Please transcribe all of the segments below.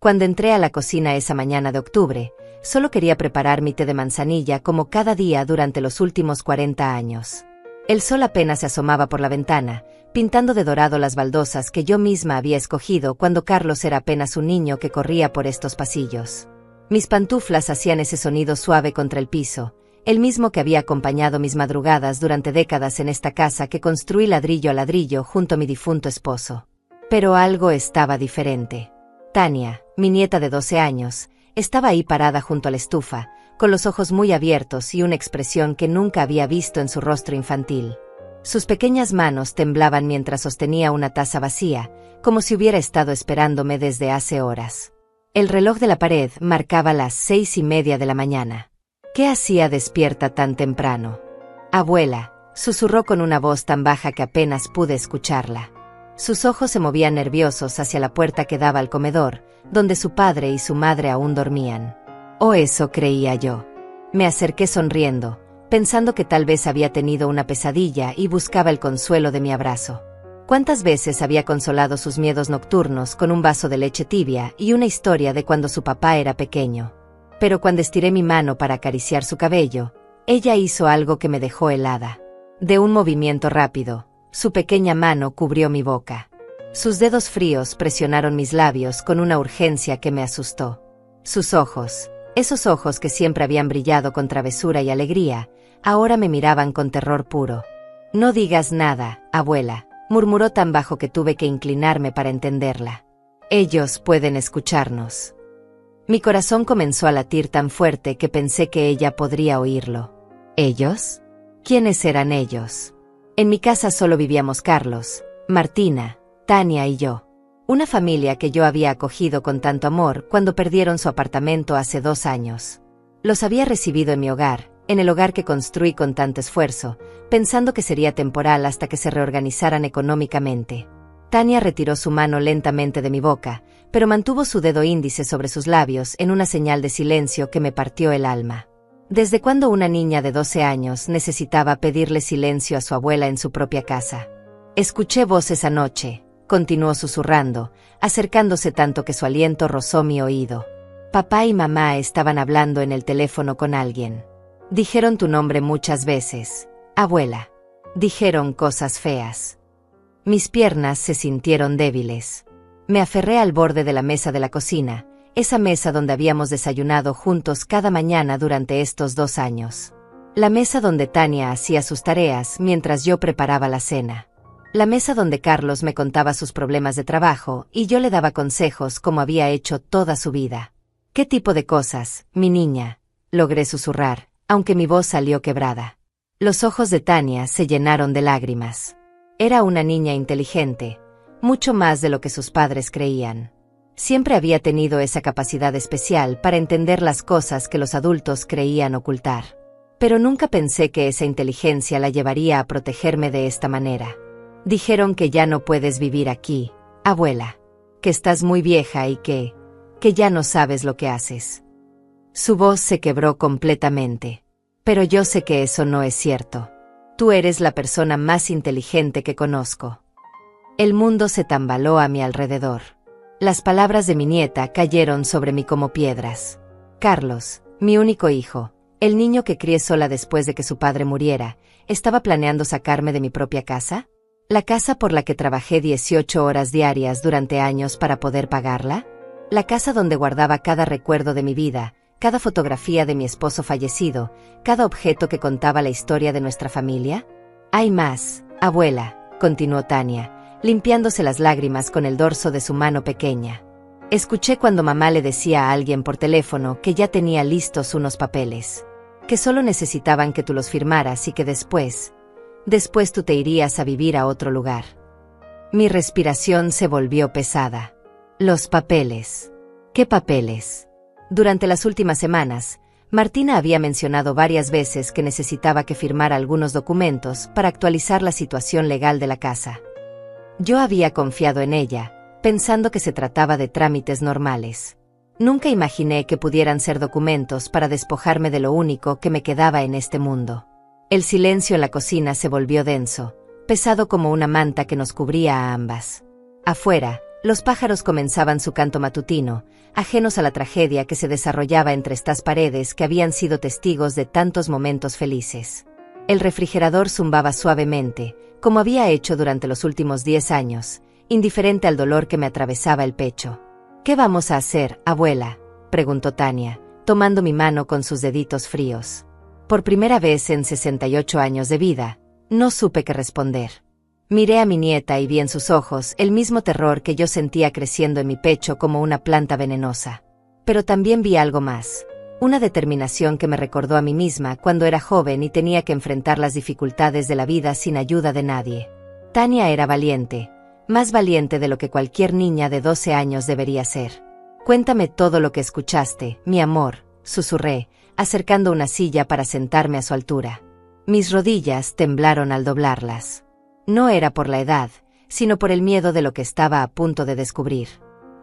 Cuando entré a la cocina esa mañana de octubre, solo quería preparar mi té de manzanilla como cada día durante los últimos 40 años. El sol apenas se asomaba por la ventana, pintando de dorado las baldosas que yo misma había escogido cuando Carlos era apenas un niño que corría por estos pasillos. Mis pantuflas hacían ese sonido suave contra el piso, el mismo que había acompañado mis madrugadas durante décadas en esta casa que construí ladrillo a ladrillo junto a mi difunto esposo. Pero algo estaba diferente. Tania, mi nieta de 12 años, estaba ahí parada junto a la estufa, con los ojos muy abiertos y una expresión que nunca había visto en su rostro infantil. Sus pequeñas manos temblaban mientras sostenía una taza vacía, como si hubiera estado esperándome desde hace horas. El reloj de la pared marcaba las 6:30 de la mañana. ¿Qué hacía despierta tan temprano? Abuela, susurró con una voz tan baja que apenas pude escucharla. Sus ojos se movían nerviosos hacia la puerta que daba al comedor, donde su padre y su madre aún dormían. O eso creía yo. Me acerqué sonriendo, pensando que tal vez había tenido una pesadilla y buscaba el consuelo de mi abrazo. ¿Cuántas veces había consolado sus miedos nocturnos con un vaso de leche tibia y una historia de cuando su papá era pequeño? Pero cuando estiré mi mano para acariciar su cabello, ella hizo algo que me dejó helada. De un movimiento rápido, su pequeña mano cubrió mi boca. Sus dedos fríos presionaron mis labios con una urgencia que me asustó. Sus ojos, esos ojos que siempre habían brillado con travesura y alegría, ahora me miraban con terror puro. No digas nada, abuela, murmuró tan bajo que tuve que inclinarme para entenderla. Ellos pueden escucharnos. Mi corazón comenzó a latir tan fuerte que pensé que ella podría oírlo. ¿Ellos? ¿Quiénes eran ellos? En mi casa solo vivíamos Carlos, Martina, Tania y yo. Una familia que yo había acogido con tanto amor cuando perdieron su apartamento hace 2 años. Los había recibido en mi hogar, en el hogar que construí con tanto esfuerzo, pensando que sería temporal hasta que se reorganizaran económicamente. Tania retiró su mano lentamente de mi boca, pero mantuvo su dedo índice sobre sus labios en una señal de silencio que me partió el alma. ¿Desde cuándo una niña de 12 años necesitaba pedirle silencio a su abuela en su propia casa? Escuché voces anoche, continuó susurrando, acercándose tanto que su aliento rozó mi oído. Papá y mamá estaban hablando en el teléfono con alguien. Dijeron tu nombre muchas veces, abuela. Dijeron cosas feas. Mis piernas se sintieron débiles. Me aferré al borde de la mesa de la cocina, esa mesa donde habíamos desayunado juntos cada mañana durante estos 2 años. La mesa donde Tania hacía sus tareas mientras yo preparaba la cena. La mesa donde Carlos me contaba sus problemas de trabajo y yo le daba consejos como había hecho toda su vida. ¿Qué tipo de cosas, mi niña?, logré susurrar, aunque mi voz salió quebrada. Los ojos de Tania se llenaron de lágrimas. Era una niña inteligente, mucho más de lo que sus padres creían. Siempre había tenido esa capacidad especial para entender las cosas que los adultos creían ocultar. Pero nunca pensé que esa inteligencia la llevaría a protegerme de esta manera. Dijeron que ya no puedes vivir aquí, abuela, que estás muy vieja y que ya no sabes lo que haces. Su voz se quebró completamente. Pero yo sé que eso no es cierto. Tú eres la persona más inteligente que conozco. El mundo se tambaló a mi alrededor. Las palabras de mi nieta cayeron sobre mí como piedras. Carlos, mi único hijo, el niño que crié sola después de que su padre muriera, ¿estaba planeando sacarme de mi propia casa? ¿La casa por la que trabajé 18 horas diarias durante años para poder pagarla? ¿La casa donde guardaba cada recuerdo de mi vida, cada fotografía de mi esposo fallecido, cada objeto que contaba la historia de nuestra familia? Hay más, abuela, continuó Tania, limpiándose las lágrimas con el dorso de su mano pequeña. Escuché cuando mamá le decía a alguien por teléfono que ya tenía listos unos papeles, que solo necesitaban que tú los firmaras y que después tú te irías a vivir a otro lugar. Mi respiración se volvió pesada. Los papeles. ¿Qué papeles? Durante las últimas semanas, Martina había mencionado varias veces que necesitaba que firmara algunos documentos para actualizar la situación legal de la casa. Yo había confiado en ella, pensando que se trataba de trámites normales. Nunca imaginé que pudieran ser documentos para despojarme de lo único que me quedaba en este mundo. El silencio en la cocina se volvió denso, pesado como una manta que nos cubría a ambas. Afuera, Los pájaros comenzaban su canto matutino, ajenos a la tragedia que se desarrollaba entre estas paredes que habían sido testigos de tantos momentos felices. El refrigerador zumbaba suavemente, como había hecho durante los últimos 10 años, indiferente al dolor que me atravesaba el pecho. «¿Qué vamos a hacer, abuela?», preguntó Tania, tomando mi mano con sus deditos fríos. Por primera vez en 68 años de vida, no supe qué responder. Miré a mi nieta y vi en sus ojos el mismo terror que yo sentía creciendo en mi pecho como una planta venenosa. Pero también vi algo más, una determinación que me recordó a mí misma cuando era joven y tenía que enfrentar las dificultades de la vida sin ayuda de nadie. Tania era valiente, más valiente de lo que cualquier niña de 12 años debería ser. «Cuéntame todo lo que escuchaste, mi amor», susurré, acercando una silla para sentarme a su altura. Mis rodillas temblaron al doblarlas. No era por la edad, sino por el miedo de lo que estaba a punto de descubrir.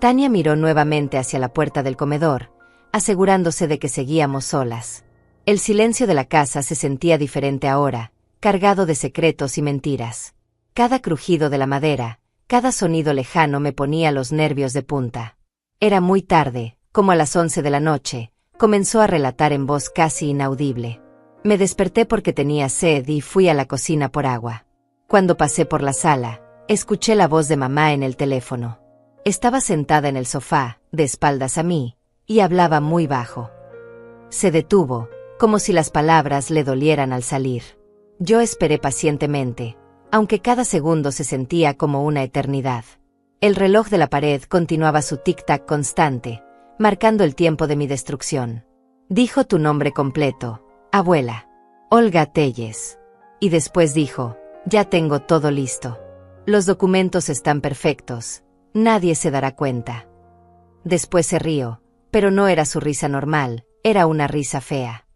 Tania miró nuevamente hacia la puerta del comedor, asegurándose de que seguíamos solas. El silencio de la casa se sentía diferente ahora, cargado de secretos y mentiras. Cada crujido de la madera, cada sonido lejano me ponía los nervios de punta. Era muy tarde, como a las 11 de la noche, comenzó a relatar en voz casi inaudible. Me desperté porque tenía sed y fui a la cocina por agua. Cuando pasé por la sala, escuché la voz de mamá en el teléfono. Estaba sentada en el sofá, de espaldas a mí, y hablaba muy bajo. Se detuvo, como si las palabras le dolieran al salir. Yo esperé pacientemente, aunque cada segundo se sentía como una eternidad. El reloj de la pared continuaba su tic-tac constante, marcando el tiempo de mi destrucción. Dijo tu nombre completo, abuela. Olga Telles. Y después dijo, ya tengo todo listo. Los documentos están perfectos. Nadie se dará cuenta. Después se rió, pero no era su risa normal, era una risa fea.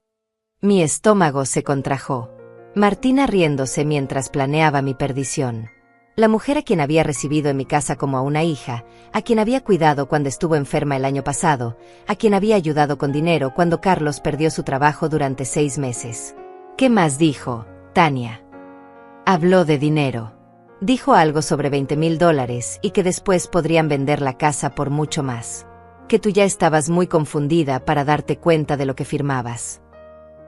Mi estómago se contrajo. Martina riéndose mientras planeaba mi perdición. La mujer a quien había recibido en mi casa como a una hija, a quien había cuidado cuando estuvo enferma el año pasado, a quien había ayudado con dinero cuando Carlos perdió su trabajo durante 6 meses. ¿Qué más dijo, Tania? Habló de dinero. Dijo algo sobre $20,000 y que después podrían vender la casa por mucho más. Que tú ya estabas muy confundida para darte cuenta de lo que firmabas.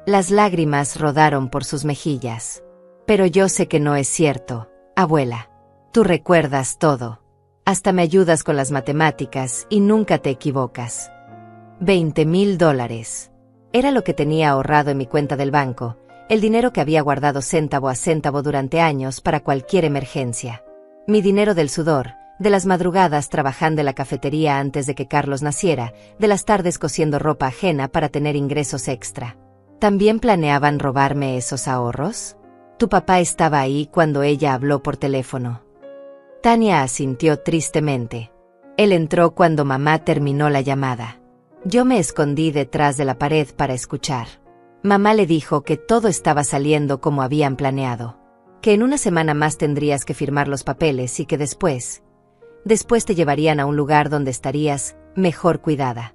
Las lágrimas rodaron por sus mejillas. Pero yo sé que no es cierto, abuela. Tú recuerdas todo. Hasta me ayudas con las matemáticas y nunca te equivocas. $20,000. Era lo que tenía ahorrado en mi cuenta del banco. El dinero que había guardado céntavo a céntavo durante años para cualquier emergencia. Mi dinero del sudor, de las madrugadas trabajando en la cafetería antes de que Carlos naciera, de las tardes cosiendo ropa ajena para tener ingresos extra. ¿También planeaban robarme esos ahorros? Tu papá estaba ahí cuando ella habló por teléfono. Tania asintió tristemente. Él entró cuando mamá terminó la llamada. Yo me escondí detrás de la pared para escuchar. Mamá le dijo que todo estaba saliendo como habían planeado. Que en una semana más tendrías que firmar los papeles y que después te llevarían a un lugar donde estarías mejor cuidada.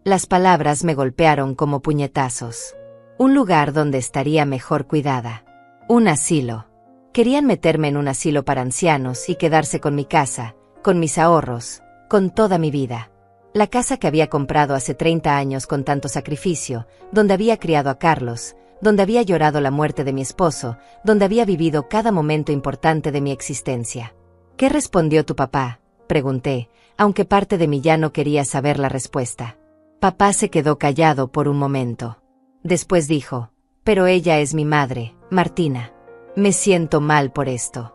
Las palabras me golpearon como puñetazos. Un lugar donde estaría mejor cuidada. Un asilo. Querían meterme en un asilo para ancianos y quedarse con mi casa, con mis ahorros, con toda mi vida. La casa que había comprado hace 30 años con tanto sacrificio, donde había criado a Carlos, donde había llorado la muerte de mi esposo, donde había vivido cada momento importante de mi existencia. ¿Qué respondió tu papá?, pregunté, aunque parte de mí ya no quería saber la respuesta. Papá se quedó callado por un momento. Después dijo, pero ella es mi madre, Martina. Me siento mal por esto.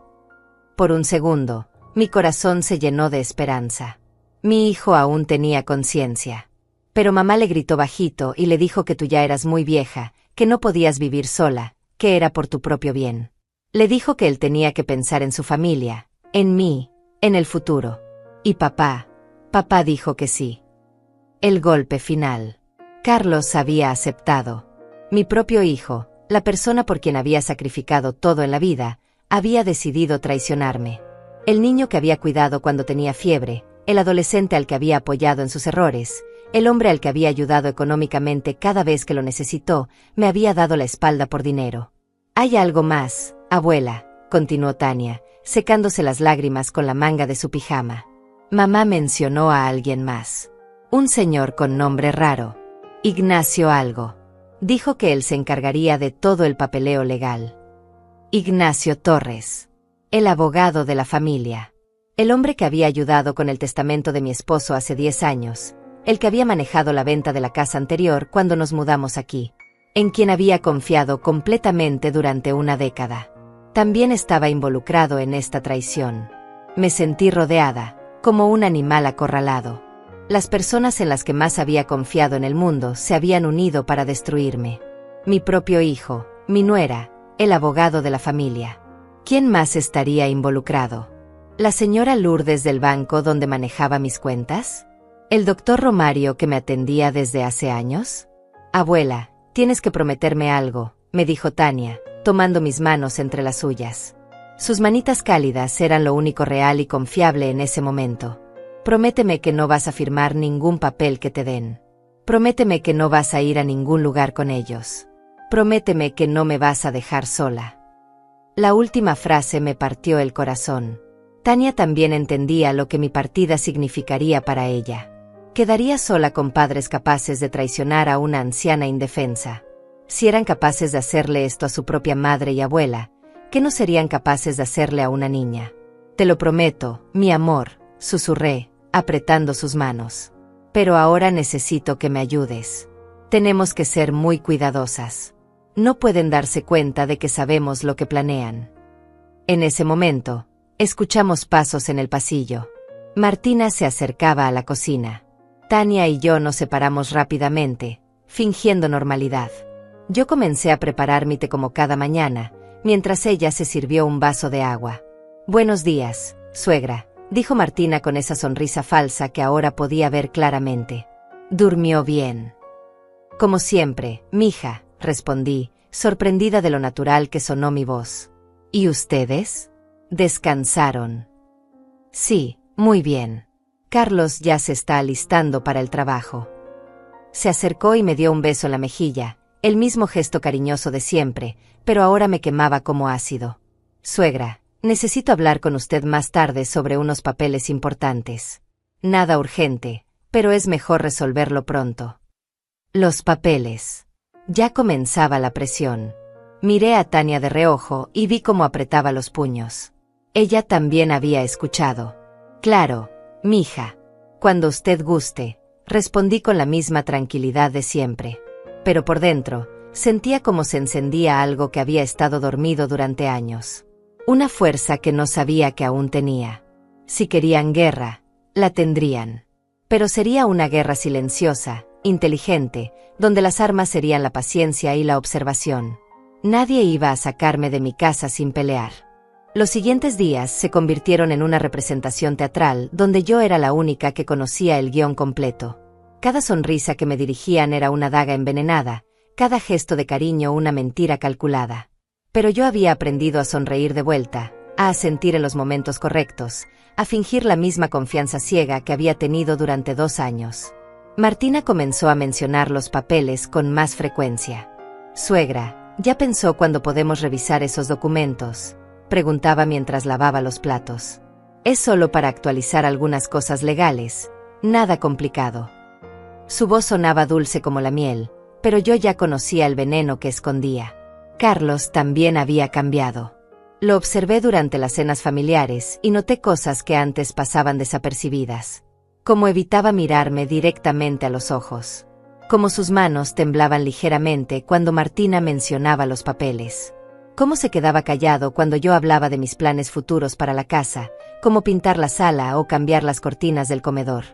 Por un segundo, mi corazón se llenó de esperanza. Mi hijo aún tenía conciencia. Pero mamá le gritó bajito y le dijo que tú ya eras muy vieja, que no podías vivir sola, que era por tu propio bien. Le dijo que él tenía que pensar en su familia, en mí, en el futuro. Y papá dijo que sí. El golpe final. Carlos había aceptado. Mi propio hijo, la persona por quien había sacrificado todo en la vida, había decidido traicionarme. El niño que había cuidado cuando tenía fiebre, el adolescente al que había apoyado en sus errores, el hombre al que había ayudado económicamente cada vez que lo necesitó, me había dado la espalda por dinero. Hay algo más, abuela, continuó Tania, secándose las lágrimas con la manga de su pijama. Mamá mencionó a alguien más. Un señor con nombre raro. Ignacio algo. Dijo que él se encargaría de todo el papeleo legal. Ignacio Torres. El abogado de la familia. El hombre que había ayudado con el testamento de mi esposo hace 10 años. El que había manejado la venta de la casa anterior cuando nos mudamos aquí. En quien había confiado completamente durante una década. También estaba involucrado en esta traición. Me sentí rodeada, como un animal acorralado. Las personas en las que más había confiado en el mundo se habían unido para destruirme. Mi propio hijo, mi nuera, el abogado de la familia. ¿Quién más estaría involucrado? ¿La señora Lourdes del banco donde manejaba mis cuentas? ¿El doctor Romario que me atendía desde hace años? Abuela, tienes que prometerme algo, me dijo Tania, tomando mis manos entre las suyas. Sus manitas cálidas eran lo único real y confiable en ese momento. Prométeme que no vas a firmar ningún papel que te den. Prométeme que no vas a ir a ningún lugar con ellos. Prométeme que no me vas a dejar sola. La última frase me partió el corazón. Tania también entendía lo que mi partida significaría para ella. Quedaría sola con padres capaces de traicionar a una anciana indefensa. Si eran capaces de hacerle esto a su propia madre y abuela, ¿qué no serían capaces de hacerle a una niña? Te lo prometo, mi amor, susurré, apretando sus manos. Pero ahora necesito que me ayudes. Tenemos que ser muy cuidadosas. No pueden darse cuenta de que sabemos lo que planean. En ese momento, escuchamos pasos en el pasillo. Martina se acercaba a la cocina. Tania y yo nos separamos rápidamente, fingiendo normalidad. Yo comencé a preparar mi té como cada mañana, mientras ella se sirvió un vaso de agua. Buenos días, suegra, dijo Martina con esa sonrisa falsa que ahora podía ver claramente. Durmió bien. Como siempre, mija, respondí, sorprendida de lo natural que sonó mi voz. ¿Y ustedes? ¿Descansaron? Sí, muy bien. Carlos ya se está alistando para el trabajo. Se acercó y me dio un beso en la mejilla, el mismo gesto cariñoso de siempre, pero ahora me quemaba como ácido. Suegra, necesito hablar con usted más tarde sobre unos papeles importantes. Nada urgente, pero es mejor resolverlo pronto. Los papeles. Ya comenzaba la presión. Miré a Tania de reojo y vi cómo apretaba los puños. Ella también había escuchado. Claro, mija. Cuando usted guste, respondí con la misma tranquilidad de siempre. Pero por dentro, sentía como se encendía algo que había estado dormido durante años. Una fuerza que no sabía que aún tenía. Si querían guerra, la tendrían. Pero sería una guerra silenciosa, inteligente, donde las armas serían la paciencia y la observación. Nadie iba a sacarme de mi casa sin pelear. Los siguientes días se convirtieron en una representación teatral donde yo era la única que conocía el guión completo. Cada sonrisa que me dirigían era una daga envenenada, cada gesto de cariño una mentira calculada. Pero yo había aprendido a sonreír de vuelta, a asentir en los momentos correctos, a fingir la misma confianza ciega que había tenido durante 2 años. Martina comenzó a mencionar los papeles con más frecuencia. Suegra, ¿ya pensó cuándo podemos revisar esos documentos?, preguntaba mientras lavaba los platos. Es solo para actualizar algunas cosas legales, nada complicado. Su voz sonaba dulce como la miel, pero yo ya conocía el veneno que escondía. Carlos también había cambiado. Lo observé durante las cenas familiares y noté cosas que antes pasaban desapercibidas. Como evitaba mirarme directamente a los ojos. Como sus manos temblaban ligeramente cuando Martina mencionaba los papeles. Cómo se quedaba callado cuando yo hablaba de mis planes futuros para la casa, como pintar la sala o cambiar las cortinas del comedor.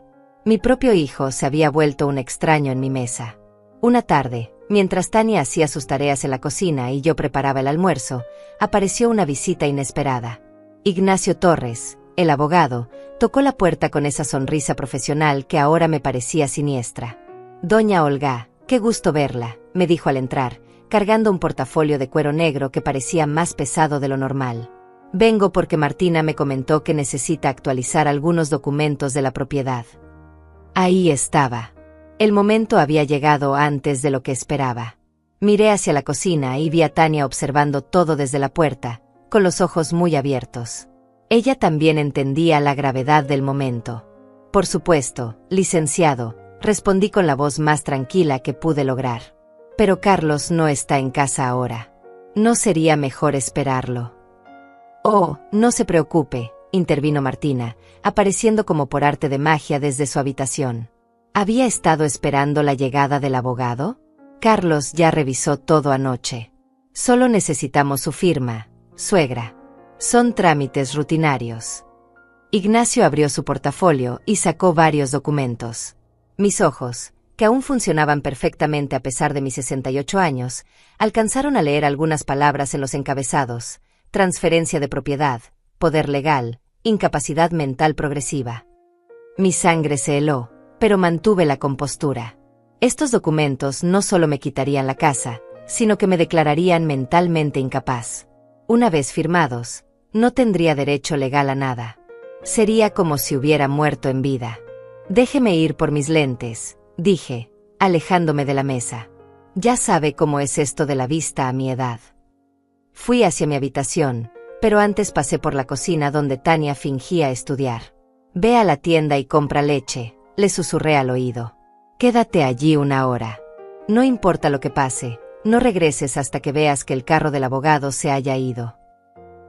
Mi propio hijo se había vuelto un extraño en mi mesa. Una tarde, mientras Tania hacía sus tareas en la cocina y yo preparaba el almuerzo, apareció una visita inesperada. Ignacio Torres, el abogado, tocó la puerta con esa sonrisa profesional que ahora me parecía siniestra. Doña Olga, qué gusto verla, me dijo al entrar, cargando un portafolio de cuero negro que parecía más pesado de lo normal. Vengo porque Martina me comentó que necesita actualizar algunos documentos de la propiedad. Ahí estaba. El momento había llegado antes de lo que esperaba. Miré hacia la cocina y vi a Tania observando todo desde la puerta, con los ojos muy abiertos. Ella también entendía la gravedad del momento. Por supuesto, licenciado, respondí con la voz más tranquila que pude lograr. Pero Carlos no está en casa ahora. ¿No sería mejor esperarlo? Oh, no se preocupe, intervino Martina, apareciendo como por arte de magia desde su habitación. ¿Había estado esperando la llegada del abogado? Carlos ya revisó todo anoche. Solo necesitamos su firma, suegra. Son trámites rutinarios. Ignacio abrió su portafolio y sacó varios documentos. Mis ojos, que aún funcionaban perfectamente a pesar de mis 68 años, alcanzaron a leer algunas palabras en los encabezados: transferencia de propiedad, poder legal, incapacidad mental progresiva. Mi sangre se heló, pero mantuve la compostura. Estos documentos no solo me quitarían la casa, sino que me declararían mentalmente incapaz. Una vez firmados, no tendría derecho legal a nada. Sería como si hubiera muerto en vida. Déjeme ir por mis lentes, dije, alejándome de la mesa. Ya sabe cómo es esto de la vista a mi edad. Fui hacia mi habitación, pero antes pasé por la cocina donde Tania fingía estudiar. Ve a la tienda y compra leche, le susurré al oído. Quédate allí una hora. No importa lo que pase, no regreses hasta que veas que el carro del abogado se haya ido.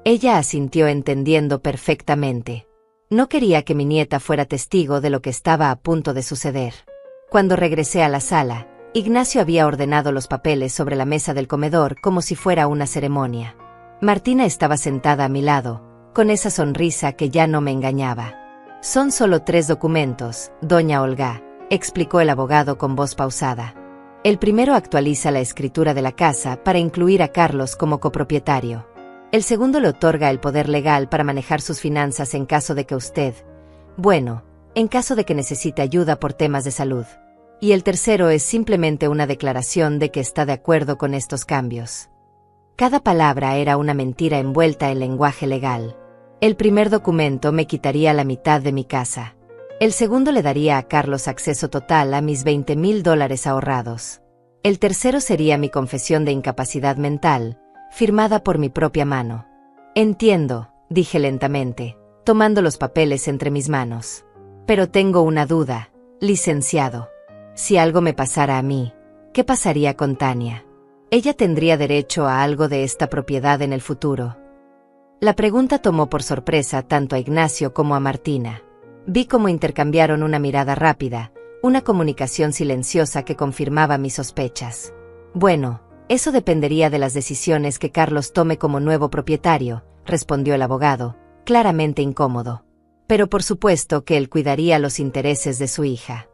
Ella asintió entendiendo perfectamente. No quería que mi nieta fuera testigo de lo que estaba a punto de suceder. Cuando regresé a la sala, Ignacio había ordenado los papeles sobre la mesa del comedor como si fuera una ceremonia. Martina estaba sentada a mi lado, con esa sonrisa que ya no me engañaba. Son solo 3 documentos, doña Olga, explicó el abogado con voz pausada. El primero actualiza la escritura de la casa para incluir a Carlos como copropietario. El segundo le otorga el poder legal para manejar sus finanzas en caso de que en caso de que necesite ayuda por temas de salud. Y el tercero es simplemente una declaración de que está de acuerdo con estos cambios. Cada palabra era una mentira envuelta en lenguaje legal. El primer documento me quitaría la mitad de mi casa. El segundo le daría a Carlos acceso total a mis $20,000 ahorrados. El tercero sería mi confesión de incapacidad mental, firmada por mi propia mano. Entiendo, dije lentamente, tomando los papeles entre mis manos. Pero tengo una duda, licenciado. Si algo me pasara a mí, ¿qué pasaría con Tania? ¿Ella tendría derecho a algo de esta propiedad en el futuro? La pregunta tomó por sorpresa tanto a Ignacio como a Martina. Vi cómo intercambiaron una mirada rápida, una comunicación silenciosa que confirmaba mis sospechas. Bueno, eso dependería de las decisiones que Carlos tome como nuevo propietario, respondió el abogado, claramente incómodo. Pero por supuesto que él cuidaría los intereses de su hija.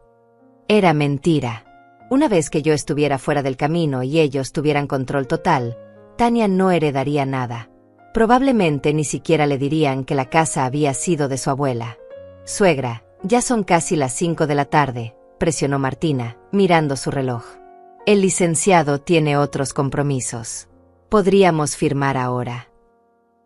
Era mentira. Una vez que yo estuviera fuera del camino y ellos tuvieran control total, Tania no heredaría nada. Probablemente ni siquiera le dirían que la casa había sido de su abuela. Suegra, ya son casi las 5 de la tarde, presionó Martina, mirando su reloj. El licenciado tiene otros compromisos. Podríamos firmar ahora.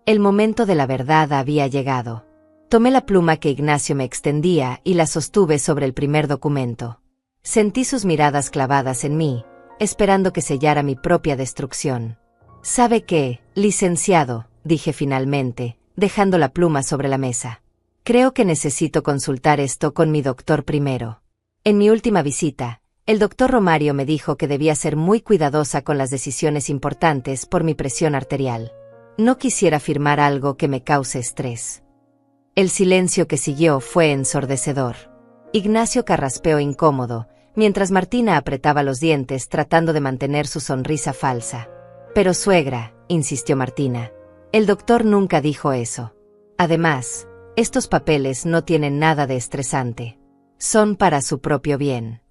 El momento de la verdad había llegado. Tomé la pluma que Ignacio me extendía y la sostuve sobre el primer documento. Sentí sus miradas clavadas en mí, esperando que sellara mi propia destrucción. ¿Sabe qué, licenciado?, dije finalmente, dejando la pluma sobre la mesa. Creo que necesito consultar esto con mi doctor primero. En mi última visita, el doctor Romario me dijo que debía ser muy cuidadosa con las decisiones importantes por mi presión arterial. No quisiera firmar algo que me cause estrés. El silencio que siguió fue ensordecedor. Ignacio carraspeó incómodo, mientras Martina apretaba los dientes tratando de mantener su sonrisa falsa. Pero suegra, insistió Martina, el doctor nunca dijo eso. Además, estos papeles no tienen nada de estresante. Son para su propio bien.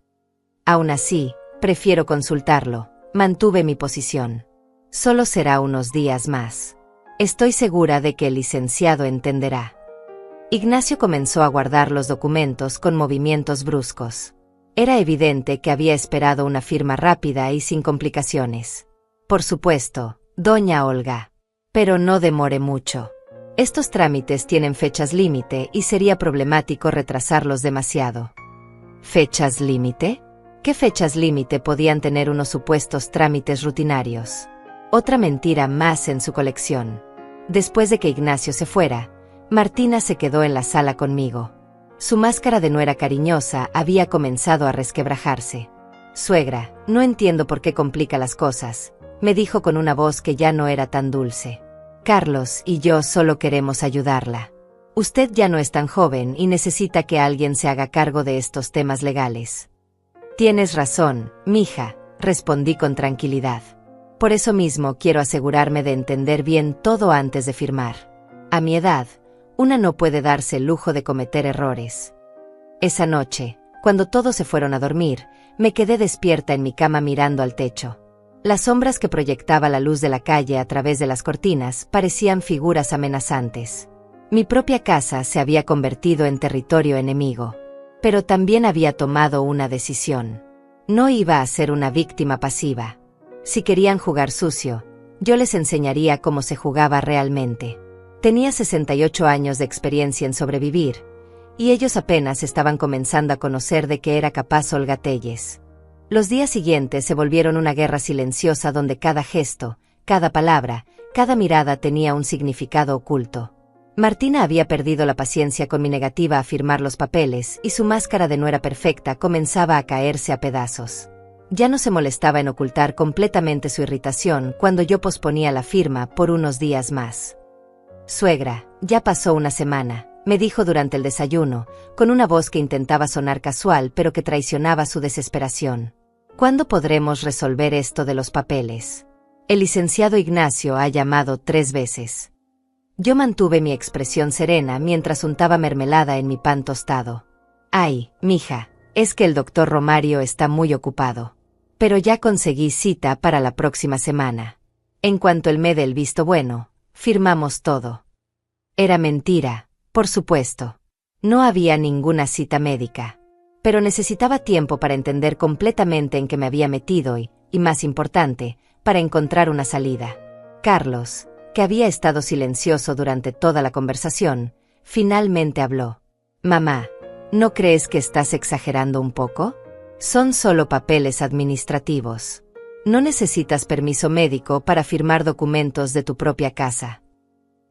Aún así, prefiero consultarlo. Mantuve mi posición. Solo será unos días más. Estoy segura de que el licenciado entenderá. Ignacio comenzó a guardar los documentos con movimientos bruscos. Era evidente que había esperado una firma rápida y sin complicaciones. Por supuesto, doña Olga. Pero no demore mucho. Estos trámites tienen fechas límite y sería problemático retrasarlos demasiado. ¿Fechas límite? ¿Qué fechas límite podían tener unos supuestos trámites rutinarios? Otra mentira más en su colección. Después de que Ignacio se fuera, Martina se quedó en la sala conmigo. Su máscara de nuera cariñosa había comenzado a resquebrajarse. «Suegra, no entiendo por qué complica las cosas», me dijo con una voz que ya no era tan dulce. «Carlos y yo solo queremos ayudarla. Usted ya no es tan joven y necesita que alguien se haga cargo de estos temas legales». «Tienes razón, mija», respondí con tranquilidad. «Por eso mismo quiero asegurarme de entender bien todo antes de firmar. A mi edad, una no puede darse el lujo de cometer errores». Esa noche, cuando todos se fueron a dormir, me quedé despierta en mi cama mirando al techo. Las sombras que proyectaba la luz de la calle a través de las cortinas parecían figuras amenazantes. Mi propia casa se había convertido en territorio enemigo. Pero también había tomado una decisión. No iba a ser una víctima pasiva. Si querían jugar sucio, yo les enseñaría cómo se jugaba realmente. Tenía 68 años de experiencia en sobrevivir, y ellos apenas estaban comenzando a conocer de qué era capaz Olga Telles. Los días siguientes se volvieron una guerra silenciosa donde cada gesto, cada palabra, cada mirada tenía un significado oculto. Martina había perdido la paciencia con mi negativa a firmar los papeles y su máscara de nuera perfecta comenzaba a caerse a pedazos. Ya no se molestaba en ocultar completamente su irritación cuando yo posponía la firma por unos días más. «Suegra, ya pasó una semana», me dijo durante el desayuno, con una voz que intentaba sonar casual pero que traicionaba su desesperación. «¿Cuándo podremos resolver esto de los papeles? El licenciado Ignacio ha llamado 3 veces». Yo mantuve mi expresión serena mientras untaba mermelada en mi pan tostado. «Ay, mija, es que el doctor Romario está muy ocupado. Pero ya conseguí cita para la próxima semana. En cuanto él me dé el visto bueno, firmamos todo». Era mentira, por supuesto. No había ninguna cita médica. Pero necesitaba tiempo para entender completamente en qué me había metido y más importante, para encontrar una salida. Carlos, que había estado silencioso durante toda la conversación, finalmente habló. «Mamá, ¿no crees que estás exagerando un poco? Son solo papeles administrativos. No necesitas permiso médico para firmar documentos de tu propia casa».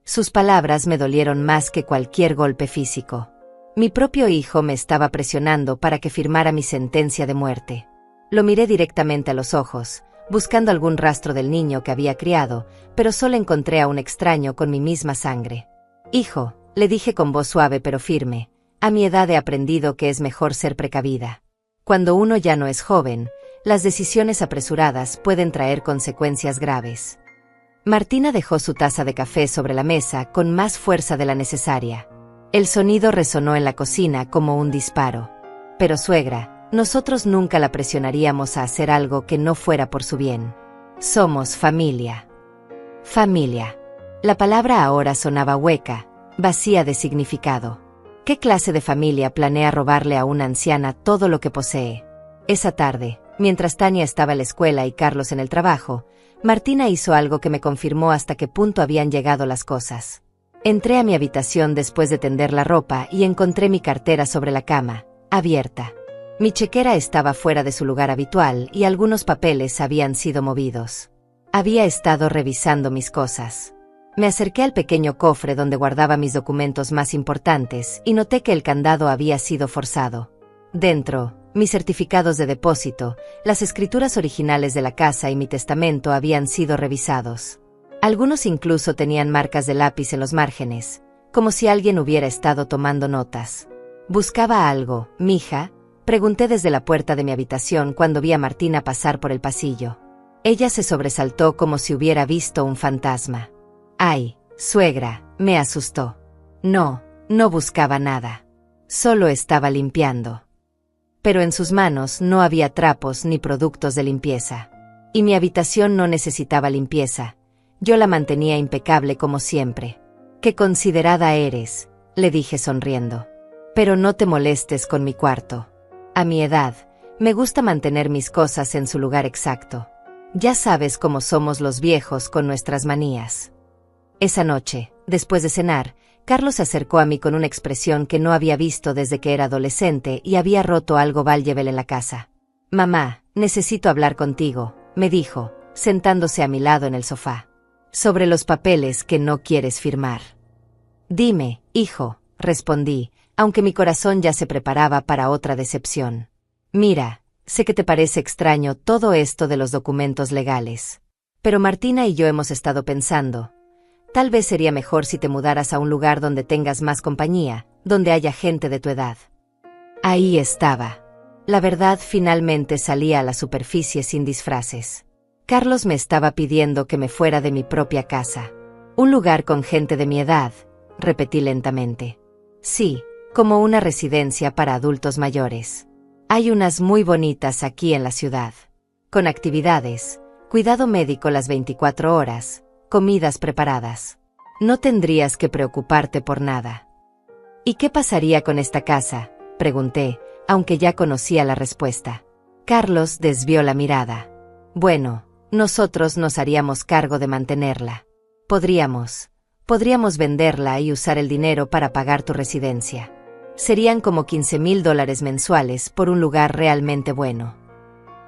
Sus palabras me dolieron más que cualquier golpe físico. Mi propio hijo me estaba presionando para que firmara mi sentencia de muerte. Lo miré directamente a los ojos, buscando algún rastro del niño que había criado, pero solo encontré a un extraño con mi misma sangre. «Hijo», le dije con voz suave pero firme, «a mi edad he aprendido que es mejor ser precavida. Cuando uno ya no es joven, las decisiones apresuradas pueden traer consecuencias graves». Martina dejó su taza de café sobre la mesa con más fuerza de la necesaria. El sonido resonó en la cocina como un disparo. «Pero suegra, nosotros nunca la presionaríamos a hacer algo que no fuera por su bien. Somos familia». Familia. La palabra ahora sonaba hueca, vacía de significado. ¿Qué clase de familia planea robarle a una anciana todo lo que posee? Esa tarde, mientras Tania estaba en la escuela y Carlos en el trabajo, Martina hizo algo que me confirmó hasta qué punto habían llegado las cosas. Entré a mi habitación después de tender la ropa y encontré mi cartera sobre la cama, abierta. Mi chequera estaba fuera de su lugar habitual y algunos papeles habían sido movidos. Había estado revisando mis cosas. Me acerqué al pequeño cofre donde guardaba mis documentos más importantes y noté que el candado había sido forzado. Dentro, mis certificados de depósito, las escrituras originales de la casa y mi testamento habían sido revisados. Algunos incluso tenían marcas de lápiz en los márgenes, como si alguien hubiera estado tomando notas. «¿Buscaba algo, mija?», pregunté desde la puerta de mi habitación cuando vi a Martina pasar por el pasillo. Ella se sobresaltó como si hubiera visto un fantasma. «Ay, suegra», me asustó. No buscaba nada. Solo estaba limpiando». Pero en sus manos no había trapos ni productos de limpieza. Y mi habitación no necesitaba limpieza. Yo la mantenía impecable como siempre. «Qué considerada eres», le dije sonriendo. «Pero no te molestes con mi cuarto. A mi edad, me gusta mantener mis cosas en su lugar exacto. Ya sabes cómo somos los viejos con nuestras manías». Esa noche, después de cenar, Carlos se acercó a mí con una expresión que no había visto desde que era adolescente y había roto algo valuable en la casa. «Mamá, necesito hablar contigo», me dijo, sentándose a mi lado en el sofá. «Sobre los papeles que no quieres firmar». Dime, hijo, respondí, aunque mi corazón ya se preparaba para otra decepción. Mira, sé que te parece extraño todo esto de los documentos legales. Pero Martina y yo hemos estado pensando. Tal vez sería mejor si te mudaras a un lugar donde tengas más compañía, donde haya gente de tu edad. Ahí estaba. La verdad finalmente salía a la superficie sin disfraces. Carlos me estaba pidiendo que me fuera de mi propia casa. Un lugar con gente de mi edad, repetí lentamente. Sí, como una residencia para adultos mayores. Hay unas muy bonitas aquí en la ciudad. Con actividades, cuidado médico las 24 horas, comidas preparadas. No tendrías que preocuparte por nada. ¿Y qué pasaría con esta casa?, pregunté, aunque ya conocía la respuesta. Carlos desvió la mirada. Bueno, nosotros nos haríamos cargo de mantenerla. Podríamos venderla y usar el dinero para pagar tu residencia. Serían como $15,000 mensuales por un lugar realmente bueno.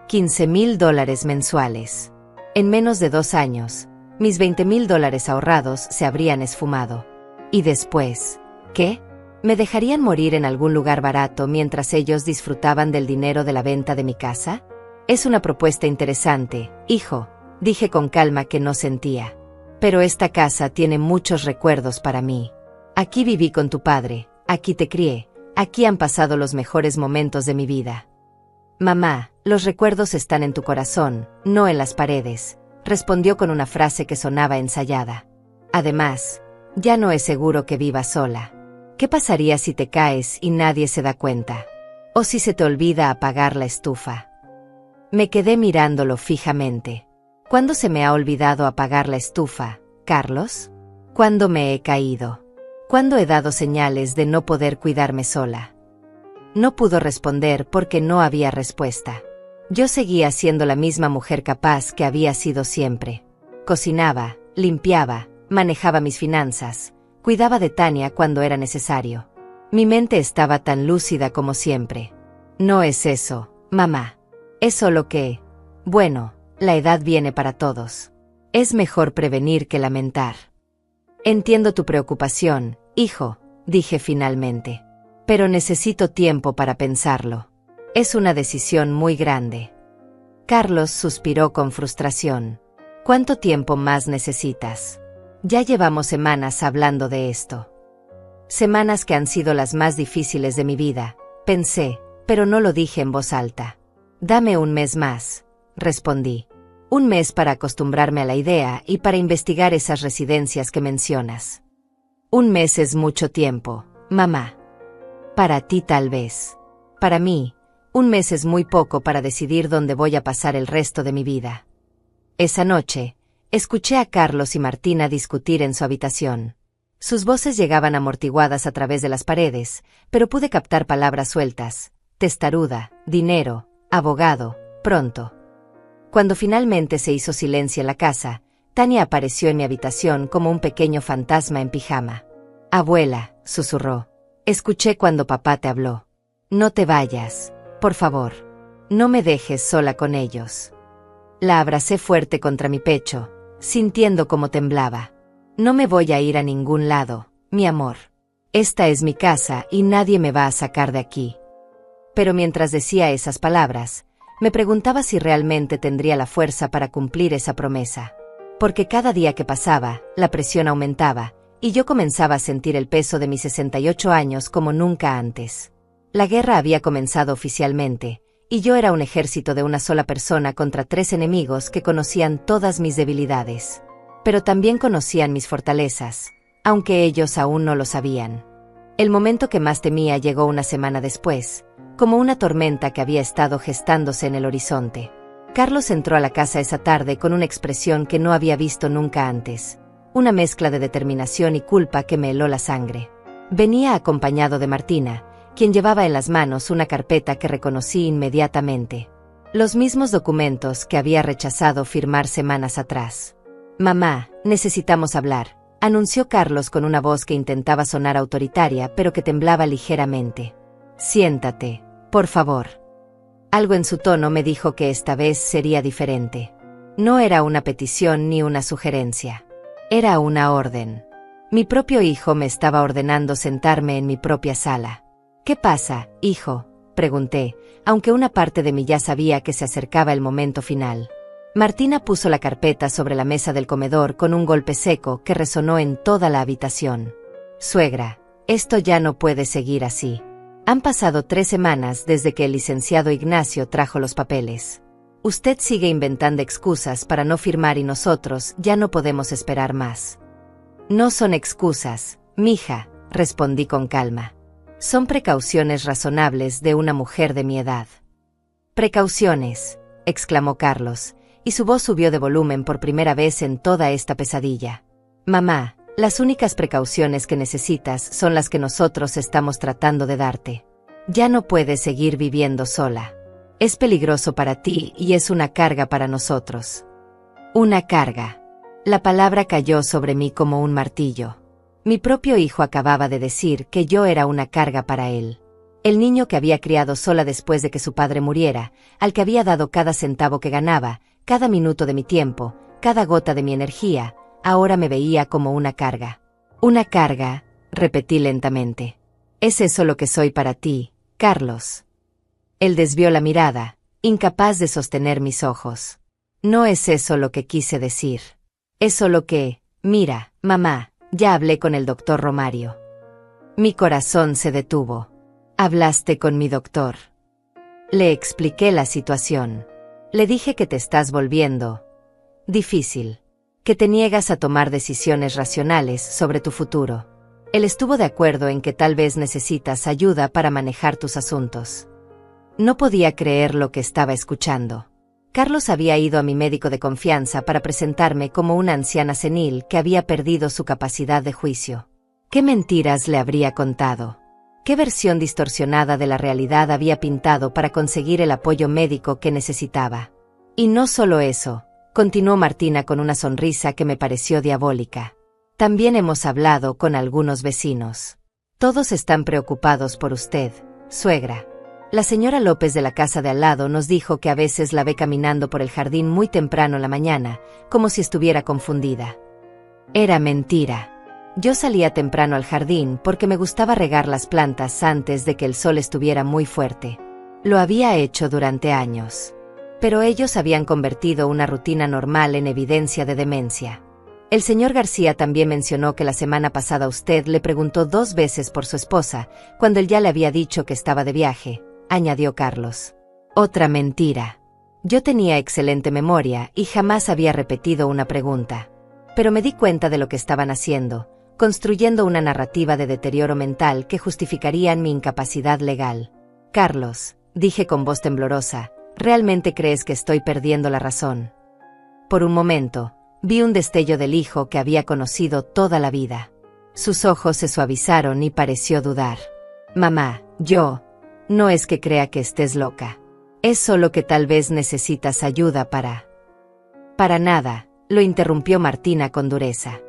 $15,000 mensuales. En menos de 2 años, mis $20,000 ahorrados se habrían esfumado. ¿Y después? ¿Qué? ¿Me dejarían morir en algún lugar barato mientras ellos disfrutaban del dinero de la venta de mi casa? Es una propuesta interesante, hijo, dije con calma que no sentía. Pero esta casa tiene muchos recuerdos para mí. Aquí viví con tu padre, aquí te crié, aquí han pasado los mejores momentos de mi vida. Mamá, los recuerdos están en tu corazón, no en las paredes, respondió con una frase que sonaba ensayada. Además, ya no es seguro que vivas sola. ¿Qué pasaría si te caes y nadie se da cuenta? ¿O si se te olvida apagar la estufa? Me quedé mirándolo fijamente. ¿Cuándo se me ha olvidado apagar la estufa, Carlos? ¿Cuándo me he caído? ¿Cuándo he dado señales de no poder cuidarme sola? No pudo responder porque no había respuesta. Yo seguía siendo la misma mujer capaz que había sido siempre. Cocinaba, limpiaba, manejaba mis finanzas. Cuidaba de Tania cuando era necesario. Mi mente estaba tan lúcida como siempre. No es eso, mamá. Es solo que, bueno, la edad viene para todos. Es mejor prevenir que lamentar. Entiendo tu preocupación, hijo, dije finalmente. Pero necesito tiempo para pensarlo. Es una decisión muy grande. Carlos suspiró con frustración. ¿Cuánto tiempo más necesitas? Ya llevamos semanas hablando de esto. Semanas que han sido las más difíciles de mi vida, pensé, pero no lo dije en voz alta. Dame un mes más, respondí. Un mes para acostumbrarme a la idea y para investigar esas residencias que mencionas. Un mes es mucho tiempo, mamá. Para ti tal vez. Para mí, un mes es muy poco para decidir dónde voy a pasar el resto de mi vida. Esa noche, escuché a Carlos y Martina discutir en su habitación. Sus voces llegaban amortiguadas a través de las paredes, pero pude captar palabras sueltas: testaruda, dinero, abogado, pronto. Cuando finalmente se hizo silencio en la casa, Tania apareció en mi habitación como un pequeño fantasma en pijama. Abuela, susurró. Escuché cuando papá te habló. No te vayas, por favor. No me dejes sola con ellos. La abracé fuerte contra mi pecho, sintiendo cómo temblaba. No me voy a ir a ningún lado, mi amor. Esta es mi casa y nadie me va a sacar de aquí. Pero mientras decía esas palabras, me preguntaba si realmente tendría la fuerza para cumplir esa promesa. Porque cada día que pasaba, la presión aumentaba, y yo comenzaba a sentir el peso de mis 68 años como nunca antes. La guerra había comenzado oficialmente, y yo era un ejército de una sola persona contra 3 enemigos que conocían todas mis debilidades. Pero también conocían mis fortalezas, aunque ellos aún no lo sabían. El momento que más temía llegó una semana después, como una tormenta que había estado gestándose en el horizonte. Carlos entró a la casa esa tarde con una expresión que no había visto nunca antes, una mezcla de determinación y culpa que me heló la sangre. Venía acompañado de Martina, quien llevaba en las manos una carpeta que reconocí inmediatamente. Los mismos documentos que había rechazado firmar semanas atrás. Mamá, necesitamos hablar, anunció Carlos con una voz que intentaba sonar autoritaria pero que temblaba ligeramente. Siéntate, por favor. Algo en su tono me dijo que esta vez sería diferente. No era una petición ni una sugerencia. Era una orden. Mi propio hijo me estaba ordenando sentarme en mi propia sala. ¿Qué pasa, hijo?, pregunté, aunque una parte de mí ya sabía que se acercaba el momento final. Martina puso la carpeta sobre la mesa del comedor con un golpe seco que resonó en toda la habitación. Suegra, esto ya no puede seguir así. Han pasado 3 semanas desde que el licenciado Ignacio trajo los papeles. Usted sigue inventando excusas para no firmar y nosotros ya no podemos esperar más. No son excusas, mija, respondí con calma. Son precauciones razonables de una mujer de mi edad. Precauciones, exclamó Carlos, y su voz subió de volumen por primera vez en toda esta pesadilla. Mamá, las únicas precauciones que necesitas son las que nosotros estamos tratando de darte. Ya no puedes seguir viviendo sola. Es peligroso para ti y es una carga para nosotros. Una carga. La palabra cayó sobre mí como un martillo. Mi propio hijo acababa de decir que yo era una carga para él. El niño que había criado sola después de que su padre muriera, al que había dado cada centavo que ganaba, cada minuto de mi tiempo, cada gota de mi energía, ahora me veía como una carga. Una carga, repetí lentamente. ¿Es eso lo que soy para ti, Carlos? Él desvió la mirada, incapaz de sostener mis ojos. No es eso lo que quise decir. Es solo que, mira, mamá, ya hablé con el doctor Romario. Mi corazón se detuvo. ¿Hablaste con mi doctor? Le expliqué la situación. Le dije que te estás volviendo difícil, que te niegas a tomar decisiones racionales sobre tu futuro. Él estuvo de acuerdo en que tal vez necesitas ayuda para manejar tus asuntos. No podía creer lo que estaba escuchando. Carlos había ido a mi médico de confianza para presentarme como una anciana senil que había perdido su capacidad de juicio. ¿Qué mentiras le habría contado? ¿Qué versión distorsionada de la realidad había pintado para conseguir el apoyo médico que necesitaba? Y no solo eso, continuó Martina con una sonrisa que me pareció diabólica. También hemos hablado con algunos vecinos. Todos están preocupados por usted, suegra. La señora López de la casa de al lado nos dijo que a veces la ve caminando por el jardín muy temprano en la mañana, como si estuviera confundida. Era mentira. Yo salía temprano al jardín porque me gustaba regar las plantas antes de que el sol estuviera muy fuerte. Lo había hecho durante años. Pero ellos habían convertido una rutina normal en evidencia de demencia. El señor García también mencionó que la semana pasada usted le preguntó 2 veces por su esposa, cuando él ya le había dicho que estaba de viaje, añadió Carlos. Otra mentira. Yo tenía excelente memoria y jamás había repetido una pregunta. Pero me di cuenta de lo que estaban haciendo, construyendo una narrativa de deterioro mental que justificarían mi incapacidad legal. Carlos, dije con voz temblorosa, ¿realmente crees que estoy perdiendo la razón? Por un momento, vi un destello del hijo que había conocido toda la vida. Sus ojos se suavizaron y pareció dudar. Mamá, no es que crea que estés loca. Es solo que tal vez necesitas ayuda para... Para nada, lo interrumpió Martina con dureza.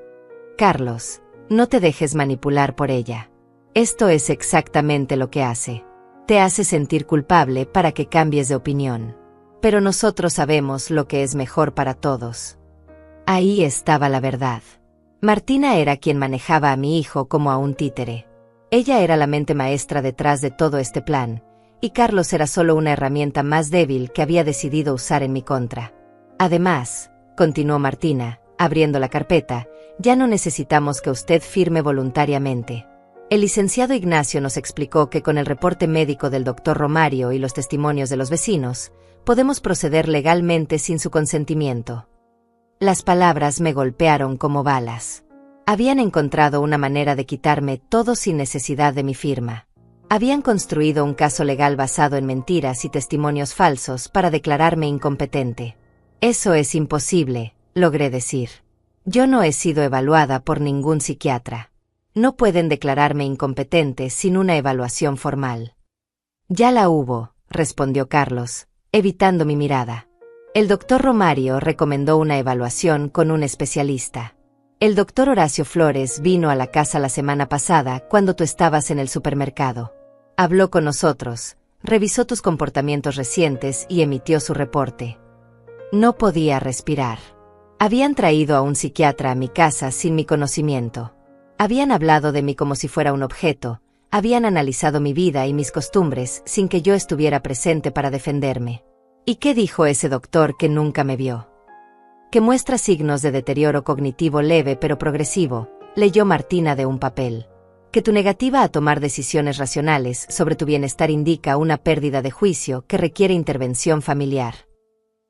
Carlos, no te dejes manipular por ella. Esto es exactamente lo que hace. Te hace sentir culpable para que cambies de opinión. Pero nosotros sabemos lo que es mejor para todos. Ahí estaba la verdad. Martina era quien manejaba a mi hijo como a un títere. Ella era la mente maestra detrás de todo este plan, y Carlos era solo una herramienta más débil que había decidido usar en mi contra. Además, continuó Martina, abriendo la carpeta, ya no necesitamos que usted firme voluntariamente. El licenciado Ignacio nos explicó que con el reporte médico del doctor Romario y los testimonios de los vecinos, podemos proceder legalmente sin su consentimiento. Las palabras me golpearon como balas. Habían encontrado una manera de quitarme todo sin necesidad de mi firma. Habían construido un caso legal basado en mentiras y testimonios falsos para declararme incompetente. Eso es imposible, logré decir. Yo no he sido evaluada por ningún psiquiatra. No pueden declararme incompetente sin una evaluación formal. Ya la hubo, respondió Carlos, evitando mi mirada. El doctor Romario recomendó una evaluación con un especialista. El doctor Horacio Flores vino a la casa la semana pasada cuando tú estabas en el supermercado. Habló con nosotros, revisó tus comportamientos recientes y emitió su reporte. No podía respirar. Habían traído a un psiquiatra a mi casa sin mi conocimiento. Habían hablado de mí como si fuera un objeto, habían analizado mi vida y mis costumbres sin que yo estuviera presente para defenderme. ¿Y qué dijo ese doctor que nunca me vio? Que muestra signos de deterioro cognitivo leve pero progresivo, leyó Martina de un papel. Que tu negativa a tomar decisiones racionales sobre tu bienestar indica una pérdida de juicio que requiere intervención familiar.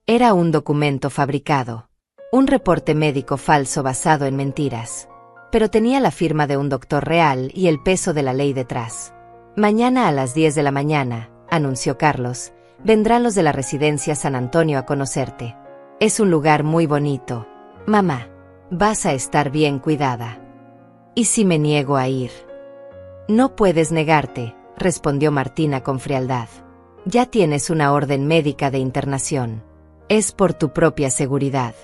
Era un documento fabricado. Un reporte médico falso basado en mentiras. Pero tenía la firma de un doctor real y el peso de la ley detrás. Mañana a las 10 de la mañana, anunció Carlos, vendrán los de la residencia San Antonio a conocerte. Es un lugar muy bonito. Mamá, vas a estar bien cuidada. ¿Y si me niego a ir? No puedes negarte, respondió Martina con frialdad. Ya tienes una orden médica de internación. Es por tu propia seguridad.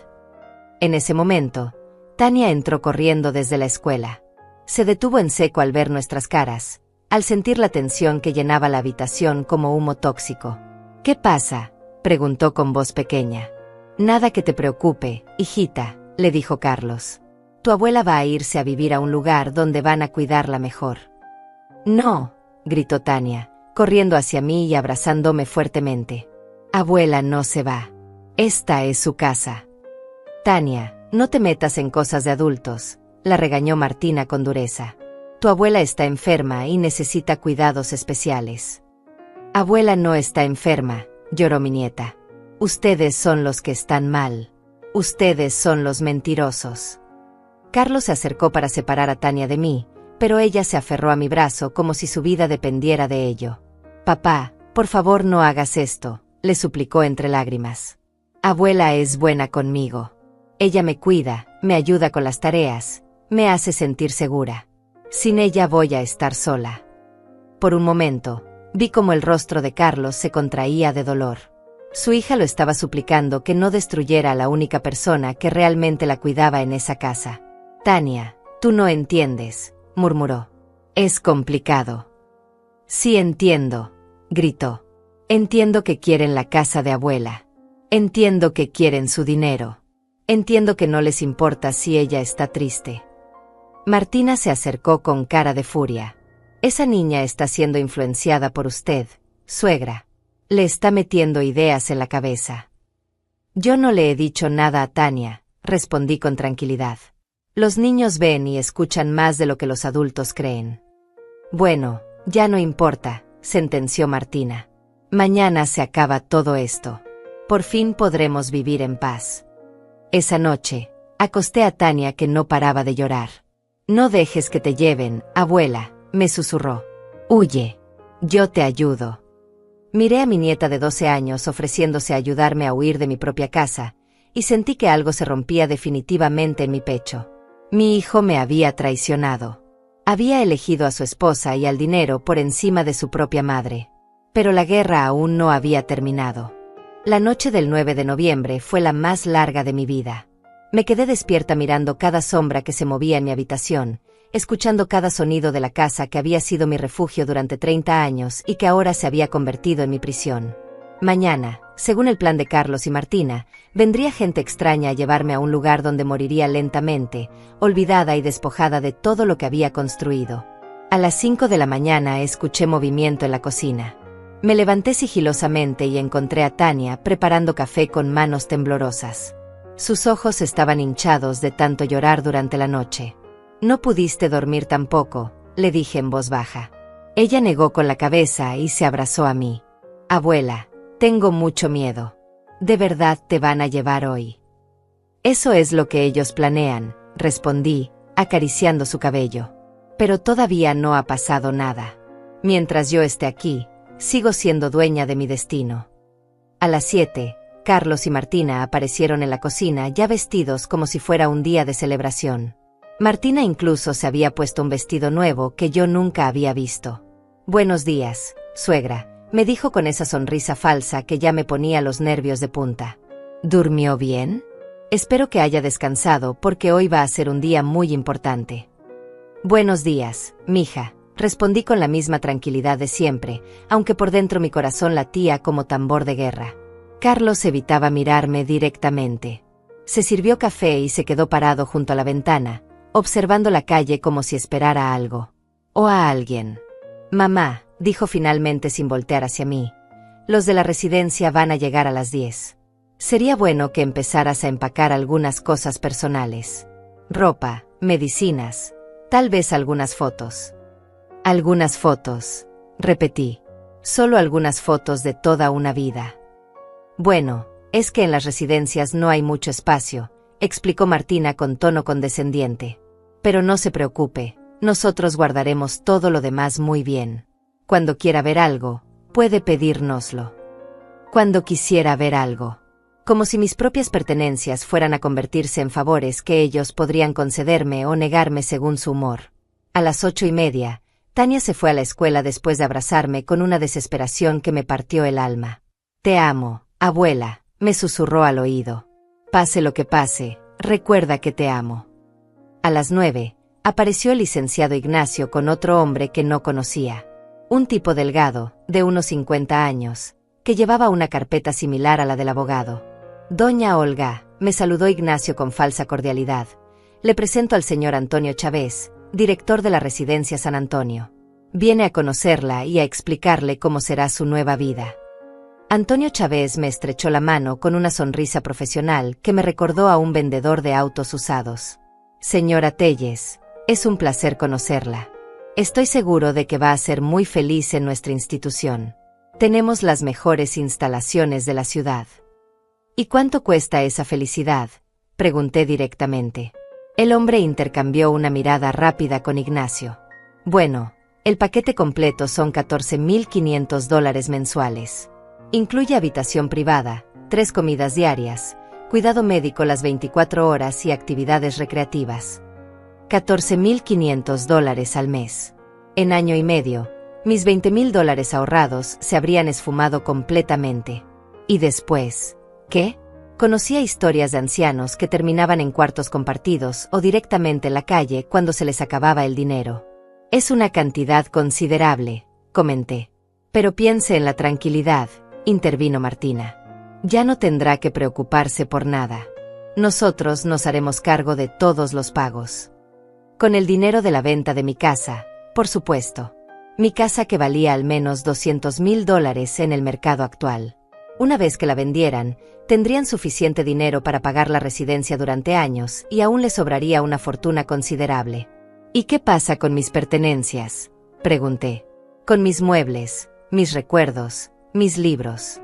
En ese momento, Tania entró corriendo desde la escuela. Se detuvo en seco al ver nuestras caras, al sentir la tensión que llenaba la habitación como humo tóxico. ¿Qué pasa?, preguntó con voz pequeña. Nada que te preocupe, hijita, le dijo Carlos. Tu abuela va a irse a vivir a un lugar donde van a cuidarla mejor. No, gritó Tania, corriendo hacia mí y abrazándome fuertemente. Abuela no se va. Esta es su casa. Tania, no te metas en cosas de adultos, la regañó Martina con dureza. Tu abuela está enferma y necesita cuidados especiales. Abuela no está enferma, lloró mi nieta. Ustedes son los que están mal. Ustedes son los mentirosos. Carlos se acercó para separar a Tania de mí, pero ella se aferró a mi brazo como si su vida dependiera de ello. Papá, por favor no hagas esto, le suplicó entre lágrimas. Abuela es buena conmigo. Ella me cuida, me ayuda con las tareas, me hace sentir segura. Sin ella voy a estar sola. Por un momento, vi como el rostro de Carlos se contraía de dolor. Su hija lo estaba suplicando que no destruyera a la única persona que realmente la cuidaba en esa casa. Tania, tú no entiendes, murmuró. Es complicado. Sí entiendo, gritó. Entiendo que quieren la casa de abuela. Entiendo que quieren su dinero. Entiendo que no les importa si ella está triste. Martina se acercó con cara de furia. Esa niña está siendo influenciada por usted, suegra. Le está metiendo ideas en la cabeza. Yo no le he dicho nada a Tania, respondí con tranquilidad. Los niños ven y escuchan más de lo que los adultos creen. Bueno, ya no importa, sentenció Martina. Mañana se acaba todo esto. Por fin podremos vivir en paz. Esa noche, acosté a Tania que no paraba de llorar. No dejes que te lleven, abuela, me susurró. Huye. Yo te ayudo. Miré a mi nieta de 12 años ofreciéndose a ayudarme a huir de mi propia casa, y sentí que algo se rompía definitivamente en mi pecho. Mi hijo me había traicionado. Había elegido a su esposa y al dinero por encima de su propia madre. Pero la guerra aún no había terminado. La noche del 9 de noviembre fue la más larga de mi vida. Me quedé despierta mirando cada sombra que se movía en mi habitación, escuchando cada sonido de la casa que había sido mi refugio durante 30 años y que ahora se había convertido en mi prisión. Mañana, según el plan de Carlos y Martina, vendría gente extraña a llevarme a un lugar donde moriría lentamente, olvidada y despojada de todo lo que había construido. A las 5 de la mañana escuché movimiento en la cocina. Me levanté sigilosamente y encontré a Tania preparando café con manos temblorosas. Sus ojos estaban hinchados de tanto llorar durante la noche. No pudiste dormir tampoco, le dije en voz baja. Ella negó con la cabeza y se abrazó a mí. Abuela, tengo mucho miedo. ¿De verdad te van a llevar hoy? Eso es lo que ellos planean, respondí, acariciando su cabello. Pero todavía no ha pasado nada. Mientras yo esté aquí, sigo siendo dueña de mi destino. A las 7, Carlos y Martina aparecieron en la cocina ya vestidos como si fuera un día de celebración. Martina incluso se había puesto un vestido nuevo que yo nunca había visto. Buenos días, suegra, me dijo con esa sonrisa falsa que ya me ponía los nervios de punta. ¿Durmió bien? Espero que haya descansado porque hoy va a ser un día muy importante. Buenos días, mija, respondí con la misma tranquilidad de siempre, aunque por dentro mi corazón latía como tambor de guerra. Carlos evitaba mirarme directamente. Se sirvió café y se quedó parado junto a la ventana, observando la calle como si esperara algo. O a alguien. Mamá, dijo finalmente sin voltear hacia mí. Los de la residencia van a llegar a las 10. Sería bueno que empezaras a empacar algunas cosas personales. Ropa, medicinas, tal vez algunas fotos. Algunas fotos, repetí. Solo algunas fotos de toda una vida. Bueno, es que en las residencias no hay mucho espacio, explicó Martina con tono condescendiente. Pero no se preocupe, nosotros guardaremos todo lo demás muy bien. Cuando quiera ver algo, puede pedírnoslo. Cuando quisiera ver algo. Como si mis propias pertenencias fueran a convertirse en favores que ellos podrían concederme o negarme según su humor. A las 8:30, Tania se fue a la escuela después de abrazarme con una desesperación que me partió el alma. Te amo, abuela, me susurró al oído. Pase lo que pase, recuerda que te amo. A las 9, apareció el licenciado Ignacio con otro hombre que no conocía. Un tipo delgado, de unos 50 años, que llevaba una carpeta similar a la del abogado. Doña Olga, me saludó Ignacio con falsa cordialidad. Le presento al señor Antonio Chávez, director de la residencia San Antonio. Viene a conocerla y a explicarle cómo será su nueva vida. Antonio Chávez me estrechó la mano con una sonrisa profesional que me recordó a un vendedor de autos usados. Señora Telles, es un placer conocerla. Estoy seguro de que va a ser muy feliz en nuestra institución. Tenemos las mejores instalaciones de la ciudad. ¿Y cuánto cuesta esa felicidad?, pregunté directamente. El hombre intercambió una mirada rápida con Ignacio. Bueno, el paquete completo son $14,500 mensuales. Incluye habitación privada, 3 comidas diarias, cuidado médico las 24 horas y actividades recreativas. $14,500 al mes. En año y medio, mis $20,000 ahorrados se habrían esfumado completamente. Y después, ¿qué? Conocía historias de ancianos que terminaban en cuartos compartidos o directamente en la calle cuando se les acababa el dinero. Es una cantidad considerable, comenté. Pero piense en la tranquilidad, intervino Martina. Ya no tendrá que preocuparse por nada. Nosotros nos haremos cargo de todos los pagos. Con el dinero de la venta de mi casa, por supuesto. Mi casa que valía al menos $200,000 en el mercado actual. Una vez que la vendieran, tendrían suficiente dinero para pagar la residencia durante años y aún les sobraría una fortuna considerable. ¿Y qué pasa con mis pertenencias?, pregunté. Con mis muebles, mis recuerdos, mis libros.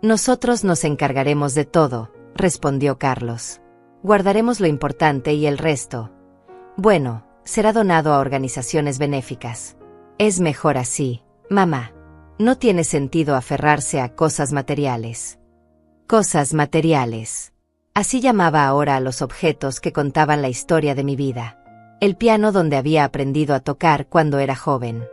Nosotros nos encargaremos de todo, respondió Carlos. Guardaremos lo importante y el resto, bueno, será donado a organizaciones benéficas. Es mejor así, mamá. No tiene sentido aferrarse a cosas materiales. Cosas materiales. Así llamaba ahora a los objetos que contaban la historia de mi vida. El piano donde había aprendido a tocar cuando era joven.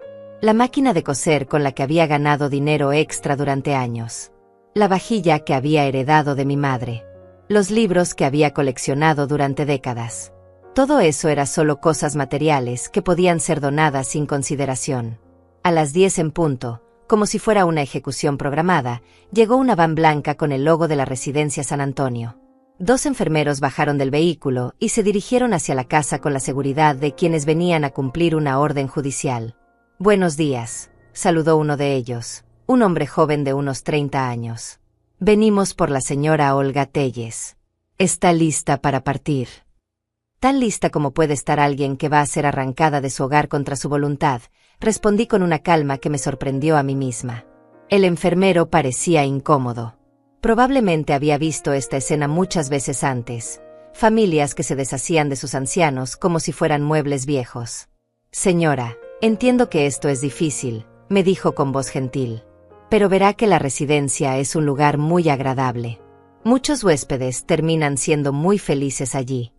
La máquina de coser con la que había ganado dinero extra durante años. La vajilla que había heredado de mi madre. Los libros que había coleccionado durante décadas. Todo eso era solo cosas materiales que podían ser donadas sin consideración. A las 10 en punto, como si fuera una ejecución programada, llegó una van blanca con el logo de la residencia San Antonio. 2 enfermeros bajaron del vehículo y se dirigieron hacia la casa con la seguridad de quienes venían a cumplir una orden judicial. Buenos días, saludó uno de ellos, un hombre joven de unos 30 años. Venimos por la señora Olga Telles. ¿Está lista para partir? Tan lista como puede estar alguien que va a ser arrancada de su hogar contra su voluntad, respondí con una calma que me sorprendió a mí misma. El enfermero parecía incómodo. Probablemente había visto esta escena muchas veces antes, familias que se deshacían de sus ancianos como si fueran muebles viejos. Señora, entiendo que esto es difícil, me dijo con voz gentil. Pero verá que la residencia es un lugar muy agradable. Muchos huéspedes terminan siendo muy felices allí.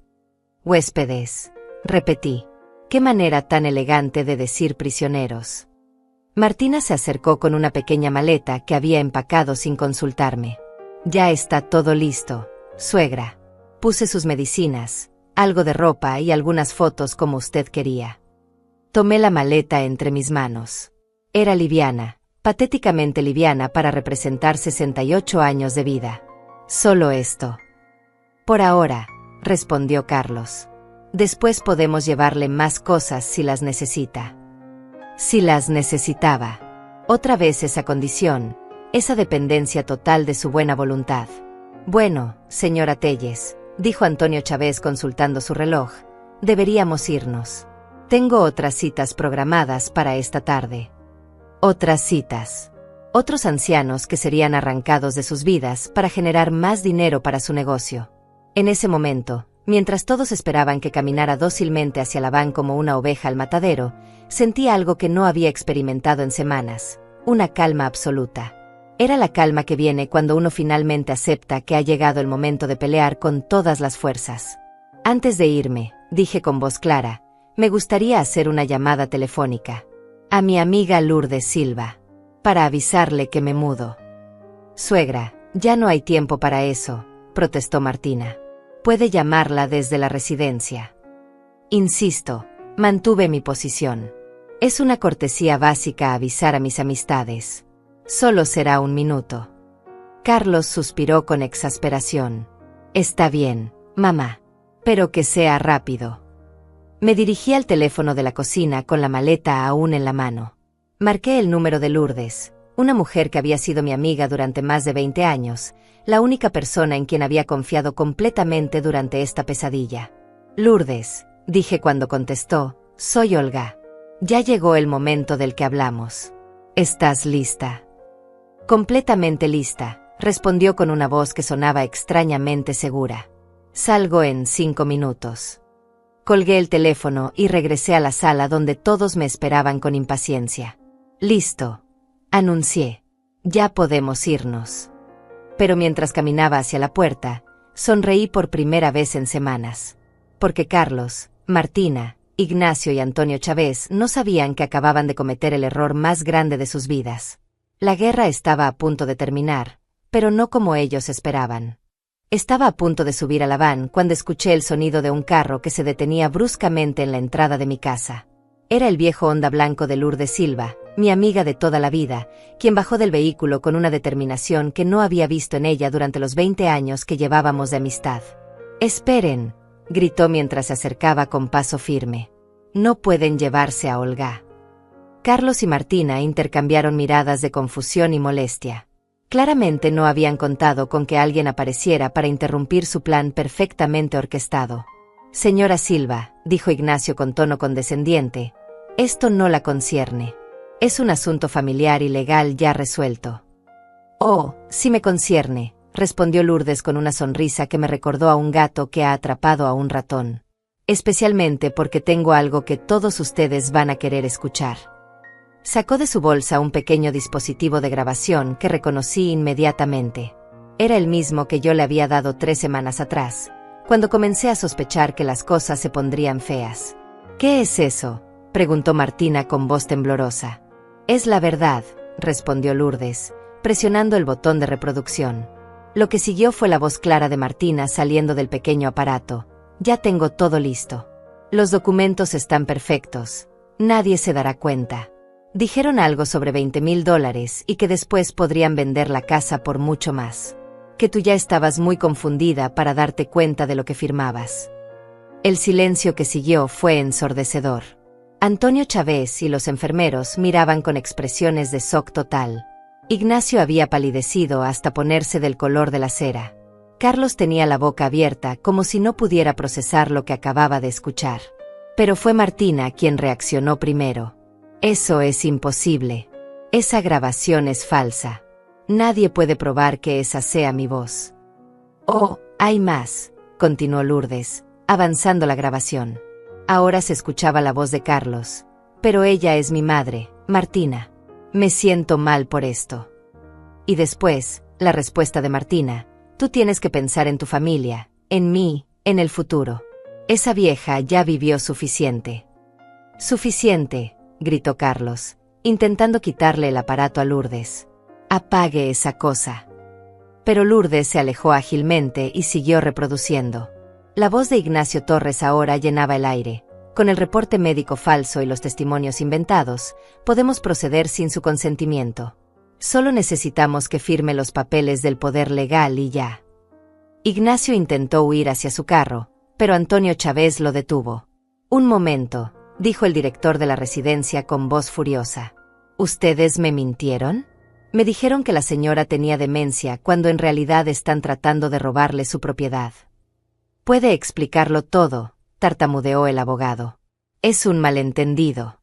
Huéspedes, repetí. Qué manera tan elegante de decir prisioneros. Martina se acercó con una pequeña maleta que había empacado sin consultarme. Ya está todo listo, suegra. Puse sus medicinas, algo de ropa y algunas fotos como usted quería. Tomé la maleta entre mis manos. Era liviana, patéticamente liviana para representar 68 años de vida. Solo esto. Por ahora, respondió Carlos. Después podemos llevarle más cosas si las necesita. Si las necesitaba. Otra vez esa condición, esa dependencia total de su buena voluntad. Bueno, señora Telles, dijo Antonio Chávez consultando su reloj, deberíamos irnos. Tengo otras citas programadas para esta tarde. Otras citas. Otros ancianos que serían arrancados de sus vidas para generar más dinero para su negocio. En ese momento, mientras todos esperaban que caminara dócilmente hacia la van como una oveja al matadero, sentía algo que no había experimentado en semanas, una calma absoluta. Era la calma que viene cuando uno finalmente acepta que ha llegado el momento de pelear con todas las fuerzas. Antes de irme, dije con voz clara, me gustaría hacer una llamada telefónica. A mi amiga Lourdes Silva. Para avisarle que me mudo. Suegra, ya no hay tiempo para eso, protestó Martina. Puede llamarla desde la residencia. Insisto, mantuve mi posición. Es una cortesía básica avisar a mis amistades. Solo será 1 minuto. Carlos suspiró con exasperación. Está bien, mamá. Pero que sea rápido. Me dirigí al teléfono de la cocina con la maleta aún en la mano. Marqué el número de Lourdes, una mujer que había sido mi amiga durante más de 20 años, la única persona en quien había confiado completamente durante esta pesadilla. Lourdes, dije cuando contestó, soy Olga. Ya llegó el momento del que hablamos. ¿Estás lista? Completamente lista, respondió con una voz que sonaba extrañamente segura. Salgo en 5 minutos. Colgué el teléfono y regresé a la sala donde todos me esperaban con impaciencia. Listo, anuncié. Ya podemos irnos. Pero mientras caminaba hacia la puerta, sonreí por primera vez en semanas. Porque Carlos, Martina, Ignacio y Antonio Chávez no sabían que acababan de cometer el error más grande de sus vidas. La guerra estaba a punto de terminar, pero no como ellos esperaban. Estaba a punto de subir a la van cuando escuché el sonido de un carro que se detenía bruscamente en la entrada de mi casa. Era el viejo Honda blanco de Lourdes Silva, mi amiga de toda la vida, quien bajó del vehículo con una determinación que no había visto en ella durante los 20 años que llevábamos de amistad. «Esperen», gritó mientras se acercaba con paso firme. «No pueden llevarse a Olga». Carlos y Martina intercambiaron miradas de confusión y molestia. Claramente no habían contado con que alguien apareciera para interrumpir su plan perfectamente orquestado. «Señora Silva», dijo Ignacio con tono condescendiente, «esto no la concierne. Es un asunto familiar y legal ya resuelto». «Oh, sí me concierne», respondió Lourdes con una sonrisa que me recordó a un gato que ha atrapado a un ratón. «Especialmente porque tengo algo que todos ustedes van a querer escuchar». Sacó de su bolsa un pequeño dispositivo de grabación que reconocí inmediatamente. Era el mismo que yo le había dado 3 semanas atrás, cuando comencé a sospechar que las cosas se pondrían feas. «¿Qué es eso?», preguntó Martina con voz temblorosa. «Es la verdad», respondió Lourdes, presionando el botón de reproducción. Lo que siguió fue la voz clara de Martina saliendo del pequeño aparato. «Ya tengo todo listo. Los documentos están perfectos. Nadie se dará cuenta». Dijeron algo sobre $20,000 y que después podrían vender la casa por mucho más. Que tú ya estabas muy confundida para darte cuenta de lo que firmabas. El silencio que siguió fue ensordecedor. Antonio Chávez y los enfermeros miraban con expresiones de shock total. Ignacio había palidecido hasta ponerse del color de la cera. Carlos tenía la boca abierta como si no pudiera procesar lo que acababa de escuchar. Pero fue Martina quien reaccionó primero. «Eso es imposible. Esa grabación es falsa. Nadie puede probar que esa sea mi voz». «Oh, hay más», continuó Lourdes, avanzando la grabación. Ahora se escuchaba la voz de Carlos. «Pero ella es mi madre, Martina. Me siento mal por esto». Y después, la respuesta de Martina. «Tú tienes que pensar en tu familia, en mí, en el futuro. Esa vieja ya vivió suficiente». «Suficiente», gritó Carlos, intentando quitarle el aparato a Lourdes. «Apague esa cosa». Pero Lourdes se alejó ágilmente y siguió reproduciendo. La voz de Ignacio Torres ahora llenaba el aire. Con el reporte médico falso y los testimonios inventados, podemos proceder sin su consentimiento. Solo necesitamos que firme los papeles del poder legal y ya. Ignacio intentó huir hacia su carro, pero Antonio Chávez lo detuvo. «Un momento», dijo el director de la residencia con voz furiosa. «¿Ustedes me mintieron? Me dijeron que la señora tenía demencia cuando en realidad están tratando de robarle su propiedad». «Puede explicarlo todo», tartamudeó el abogado. «Es un malentendido».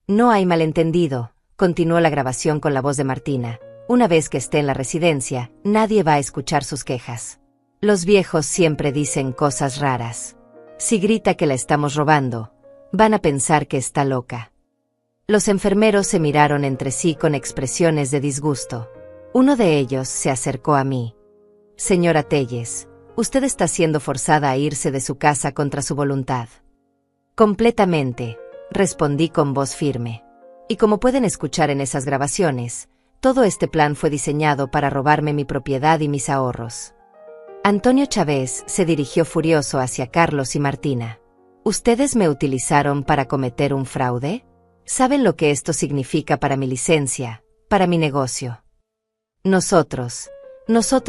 «No hay malentendido», continuó la grabación con la voz de Martina. «Una vez que esté en la residencia, nadie va a escuchar sus quejas. Los viejos siempre dicen cosas raras. Si grita que la estamos robando, van a pensar que está loca». Los enfermeros se miraron entre sí con expresiones de disgusto. Uno de ellos se acercó a mí. «Señora Telles, usted está siendo forzada a irse de su casa contra su voluntad». «Completamente», respondí con voz firme. «Y como pueden escuchar en esas grabaciones, todo este plan fue diseñado para robarme mi propiedad y mis ahorros». Antonio Chávez se dirigió furioso hacia Carlos y Martina. «¿Ustedes me utilizaron para cometer un fraude? ¿Saben lo que esto significa para mi licencia, para mi negocio?» Nosotros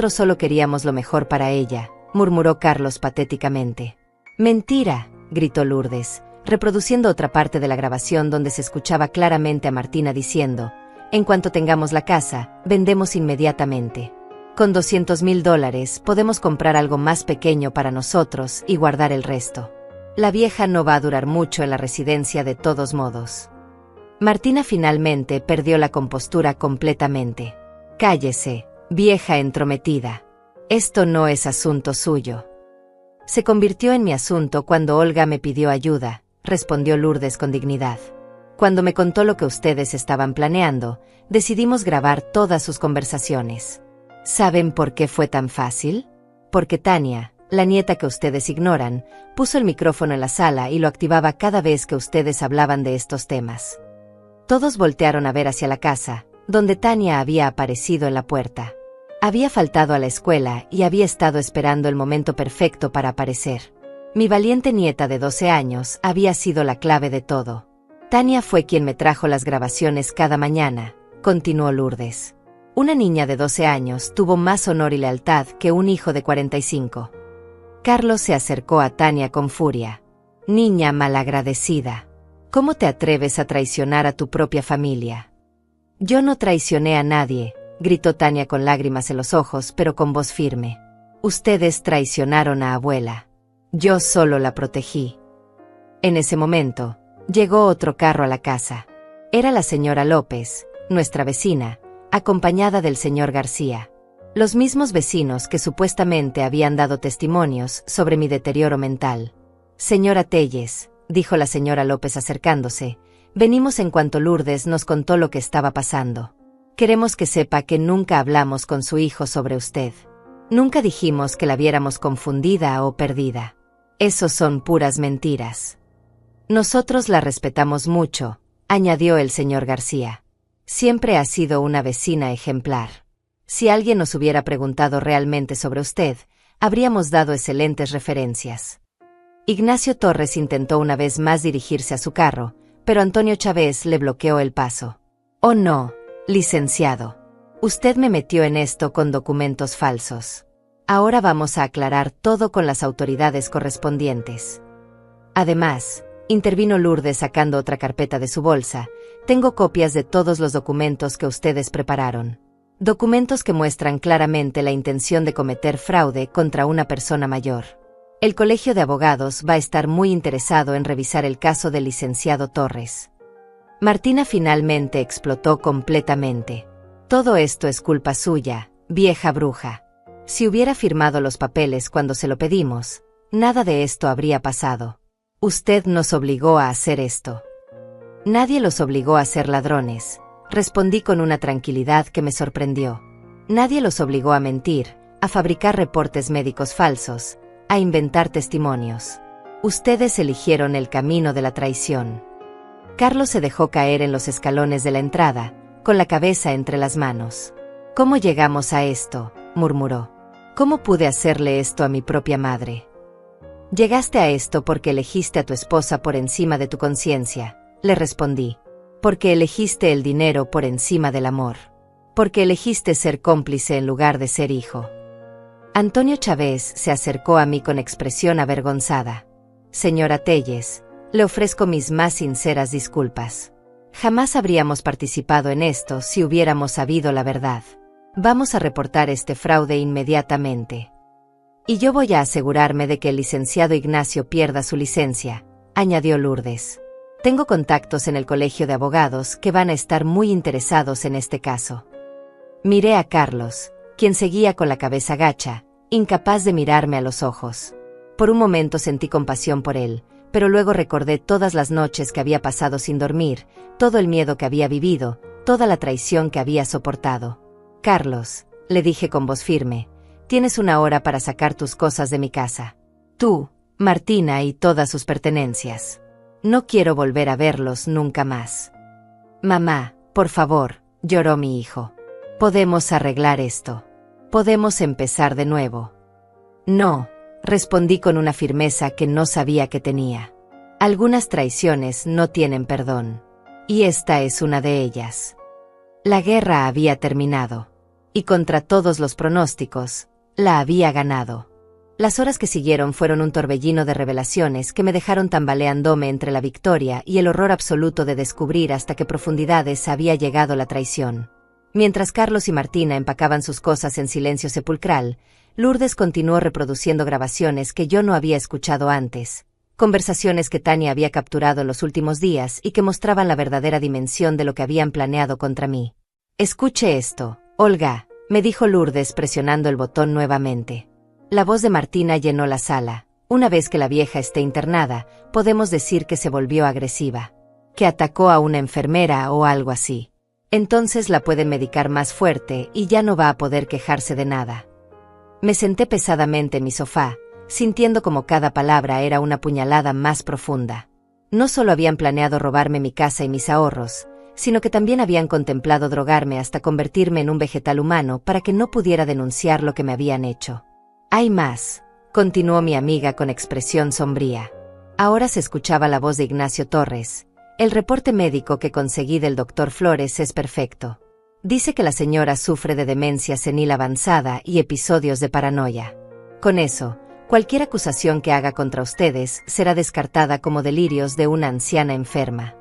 solo queríamos lo mejor para ella», murmuró Carlos patéticamente. «Mentira», gritó Lourdes, reproduciendo otra parte de la grabación donde se escuchaba claramente a Martina diciendo: «En cuanto tengamos la casa, vendemos inmediatamente. Con $200,000 podemos comprar algo más pequeño para nosotros y guardar el resto. La vieja no va a durar mucho en la residencia de todos modos». Martina finalmente perdió la compostura completamente. «Cállese, vieja entrometida. Esto no es asunto suyo». «Se convirtió en mi asunto cuando Olga me pidió ayuda», respondió Lourdes con dignidad. «Cuando me contó lo que ustedes estaban planeando, decidimos grabar todas sus conversaciones. ¿Saben por qué fue tan fácil? Porque Tania, la nieta que ustedes ignoran, puso el micrófono en la sala y lo activaba cada vez que ustedes hablaban de estos temas». Todos voltearon a ver hacia la casa, donde Tania había aparecido en la puerta. Había faltado a la escuela y había estado esperando el momento perfecto para aparecer. Mi valiente nieta de 12 años había sido la clave de todo. «Tania fue quien me trajo las grabaciones cada mañana», continuó Lourdes. «Una niña de 12 años tuvo más honor y lealtad que un hijo de 45. Carlos se acercó a Tania con furia. «Niña malagradecida. ¿Cómo te atreves a traicionar a tu propia familia?» «Yo no traicioné a nadie», gritó Tania con lágrimas en los ojos pero con voz firme. «Ustedes traicionaron a abuela. Yo solo la protegí». En ese momento, llegó otro carro a la casa. Era la señora López, nuestra vecina, acompañada del señor García. Los mismos vecinos que supuestamente habían dado testimonios sobre mi deterioro mental. «Señora Telles», dijo la señora López acercándose, «venimos en cuanto Lourdes nos contó lo que estaba pasando. Queremos que sepa que nunca hablamos con su hijo sobre usted. Nunca dijimos que la viéramos confundida o perdida. Esos son puras mentiras. Nosotros la respetamos mucho», añadió el señor García. «Siempre ha sido una vecina ejemplar. Si alguien nos hubiera preguntado realmente sobre usted, habríamos dado excelentes referencias». Ignacio Torres intentó una vez más dirigirse a su carro, pero Antonio Chávez le bloqueó el paso. «Oh no, licenciado. Usted me metió en esto con documentos falsos. Ahora vamos a aclarar todo con las autoridades correspondientes». Además, intervino Lourdes sacando otra carpeta de su bolsa, «tengo copias de todos los documentos que ustedes prepararon. Documentos que muestran claramente la intención de cometer fraude contra una persona mayor. El Colegio de Abogados va a estar muy interesado en revisar el caso del licenciado Torres». Martina finalmente explotó completamente. «Todo esto es culpa suya, vieja bruja. Si hubiera firmado los papeles cuando se lo pedimos, nada de esto habría pasado. Usted nos obligó a hacer esto». «Nadie los obligó a ser ladrones», respondí con una tranquilidad que me sorprendió. «Nadie los obligó a mentir, a fabricar reportes médicos falsos, a inventar testimonios. Ustedes eligieron el camino de la traición». Carlos se dejó caer en los escalones de la entrada, con la cabeza entre las manos. «¿Cómo llegamos a esto?», murmuró. «¿Cómo pude hacerle esto a mi propia madre?». «Llegaste a esto porque elegiste a tu esposa por encima de tu conciencia», le respondí. «Porque elegiste el dinero por encima del amor. Porque elegiste ser cómplice en lugar de ser hijo». Antonio Chávez se acercó a mí con expresión avergonzada. Señora Telles, le ofrezco mis más sinceras disculpas. Jamás habríamos participado en esto si hubiéramos sabido la verdad. Vamos a reportar este fraude inmediatamente. Y yo voy a asegurarme de que el licenciado Ignacio pierda su licencia, añadió Lourdes. Tengo contactos en el colegio de abogados que van a estar muy interesados en este caso. Miré a Carlos, quien seguía con la cabeza gacha, incapaz de mirarme a los ojos. Por un momento sentí compasión por él, pero luego recordé todas las noches que había pasado sin dormir, todo el miedo que había vivido, toda la traición que había soportado. Carlos, le dije con voz firme, tienes 1 hora para sacar tus cosas de mi casa. Tú, Martina y todas sus pertenencias. No quiero volver a verlos nunca más. Mamá, por favor, lloró mi hijo. Podemos arreglar esto. Podemos empezar de nuevo. No, respondí con una firmeza que no sabía que tenía. Algunas traiciones no tienen perdón. Y esta es una de ellas. La guerra había terminado. Y contra todos los pronósticos, la había ganado. Las horas que siguieron fueron un torbellino de revelaciones que me dejaron tambaleándome entre la victoria y el horror absoluto de descubrir hasta qué profundidades había llegado la traición. Mientras Carlos y Martina empacaban sus cosas en silencio sepulcral, Lourdes continuó reproduciendo grabaciones que yo no había escuchado antes, conversaciones que Tania había capturado en los últimos días y que mostraban la verdadera dimensión de lo que habían planeado contra mí. Escuche esto, Olga, me dijo Lourdes presionando el botón nuevamente. La voz de Martina llenó la sala. Una vez que la vieja esté internada, podemos decir que se volvió agresiva. Que atacó a una enfermera o algo así. Entonces la pueden medicar más fuerte y ya no va a poder quejarse de nada. Me senté pesadamente en mi sofá, sintiendo como cada palabra era una puñalada más profunda. No solo habían planeado robarme mi casa y mis ahorros, sino que también habían contemplado drogarme hasta convertirme en un vegetal humano para que no pudiera denunciar lo que me habían hecho. Hay más, continuó mi amiga con expresión sombría. Ahora se escuchaba la voz de Ignacio Torres. El reporte médico que conseguí del doctor Flores es perfecto. Dice que la señora sufre de demencia senil avanzada y episodios de paranoia. Con eso, cualquier acusación que haga contra ustedes será descartada como delirios de una anciana enferma.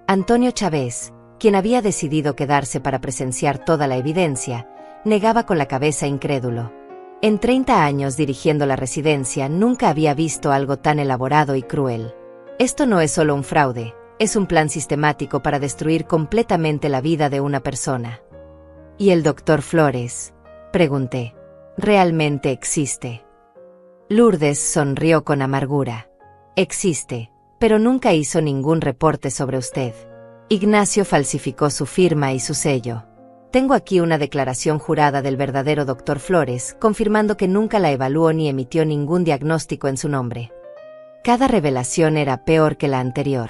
Antonio Chávez, quien había decidido quedarse para presenciar toda la evidencia, negaba con la cabeza incrédulo. En 30 años dirigiendo la residencia nunca había visto algo tan elaborado y cruel. Esto no es solo un fraude, es un plan sistemático para destruir completamente la vida de una persona. ¿Y el doctor Flores?, pregunté. ¿Realmente existe? Lourdes sonrió con amargura. Existe, pero nunca hizo ningún reporte sobre usted. Ignacio falsificó su firma y su sello. Tengo aquí una declaración jurada del verdadero doctor Flores, confirmando que nunca la evaluó ni emitió ningún diagnóstico en su nombre. Cada revelación era peor que la anterior.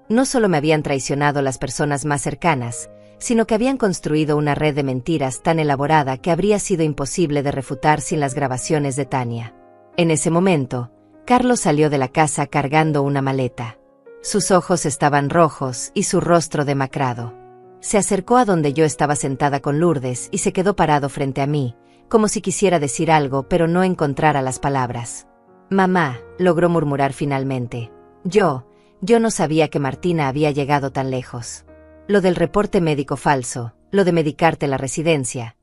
No solo me habían traicionado las personas más cercanas, sino que habían construido una red de mentiras tan elaborada que habría sido imposible de refutar sin las grabaciones de Tania. En ese momento, Carlos salió de la casa cargando una maleta. Sus ojos estaban rojos y su rostro demacrado. Se acercó a donde yo estaba sentada con Lourdes y se quedó parado frente a mí, como si quisiera decir algo pero no encontrara las palabras. «Mamá», logró murmurar finalmente. Yo no sabía que Martina había llegado tan lejos. Lo del reporte médico falso, lo de medicarte la residencia.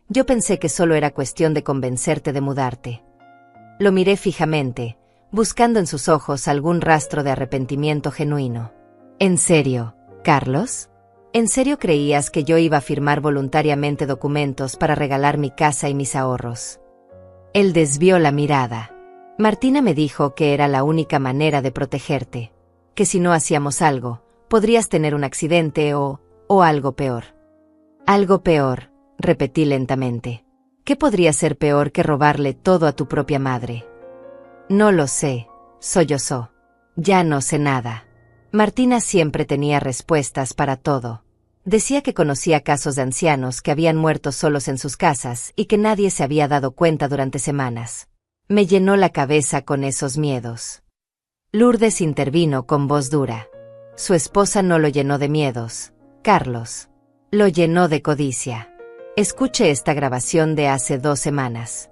Yo pensé que solo era cuestión de convencerte de mudarte. Lo miré fijamente, buscando en sus ojos algún rastro de arrepentimiento genuino. ¿En serio, Carlos? ¿En serio creías que yo iba a firmar voluntariamente documentos para regalar mi casa y mis ahorros? Él desvió la mirada. Martina me dijo que era la única manera de protegerte. Que si no hacíamos algo, podrías tener un accidente o algo peor. Algo peor, repetí lentamente. ¿Qué podría ser peor que robarle todo a tu propia madre? No lo sé, sollozó. Ya no sé nada. Martina siempre tenía respuestas para todo. Decía que conocía casos de ancianos que habían muerto solos en sus casas y que nadie se había dado cuenta durante semanas. Me llenó la cabeza con esos miedos. Lourdes intervino con voz dura. Su esposa no lo llenó de miedos, Carlos. Lo llenó de codicia. Escuche esta grabación de hace 2 semanas.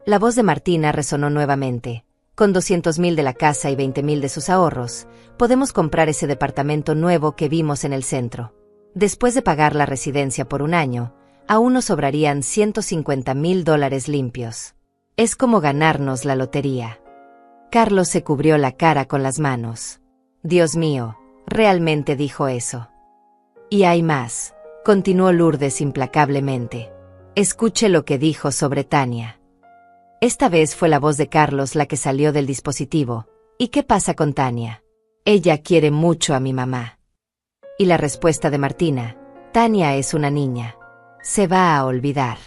La voz de Martina resonó nuevamente. Con 200.000 de la casa y 20.000 de sus ahorros, podemos comprar ese departamento nuevo que vimos en el centro. Después de pagar la residencia por un año, aún nos sobrarían $150.000 limpios. Es como ganarnos la lotería. Carlos se cubrió la cara con las manos. Dios mío, ¿realmente dijo eso? Y hay más, continuó Lourdes implacablemente. Escuche lo que dijo sobre Tania. Esta vez fue la voz de Carlos la que salió del dispositivo. ¿Y qué pasa con Tania? Ella quiere mucho a mi mamá. Y la respuesta de Martina: Tania es una niña. Se va a olvidar.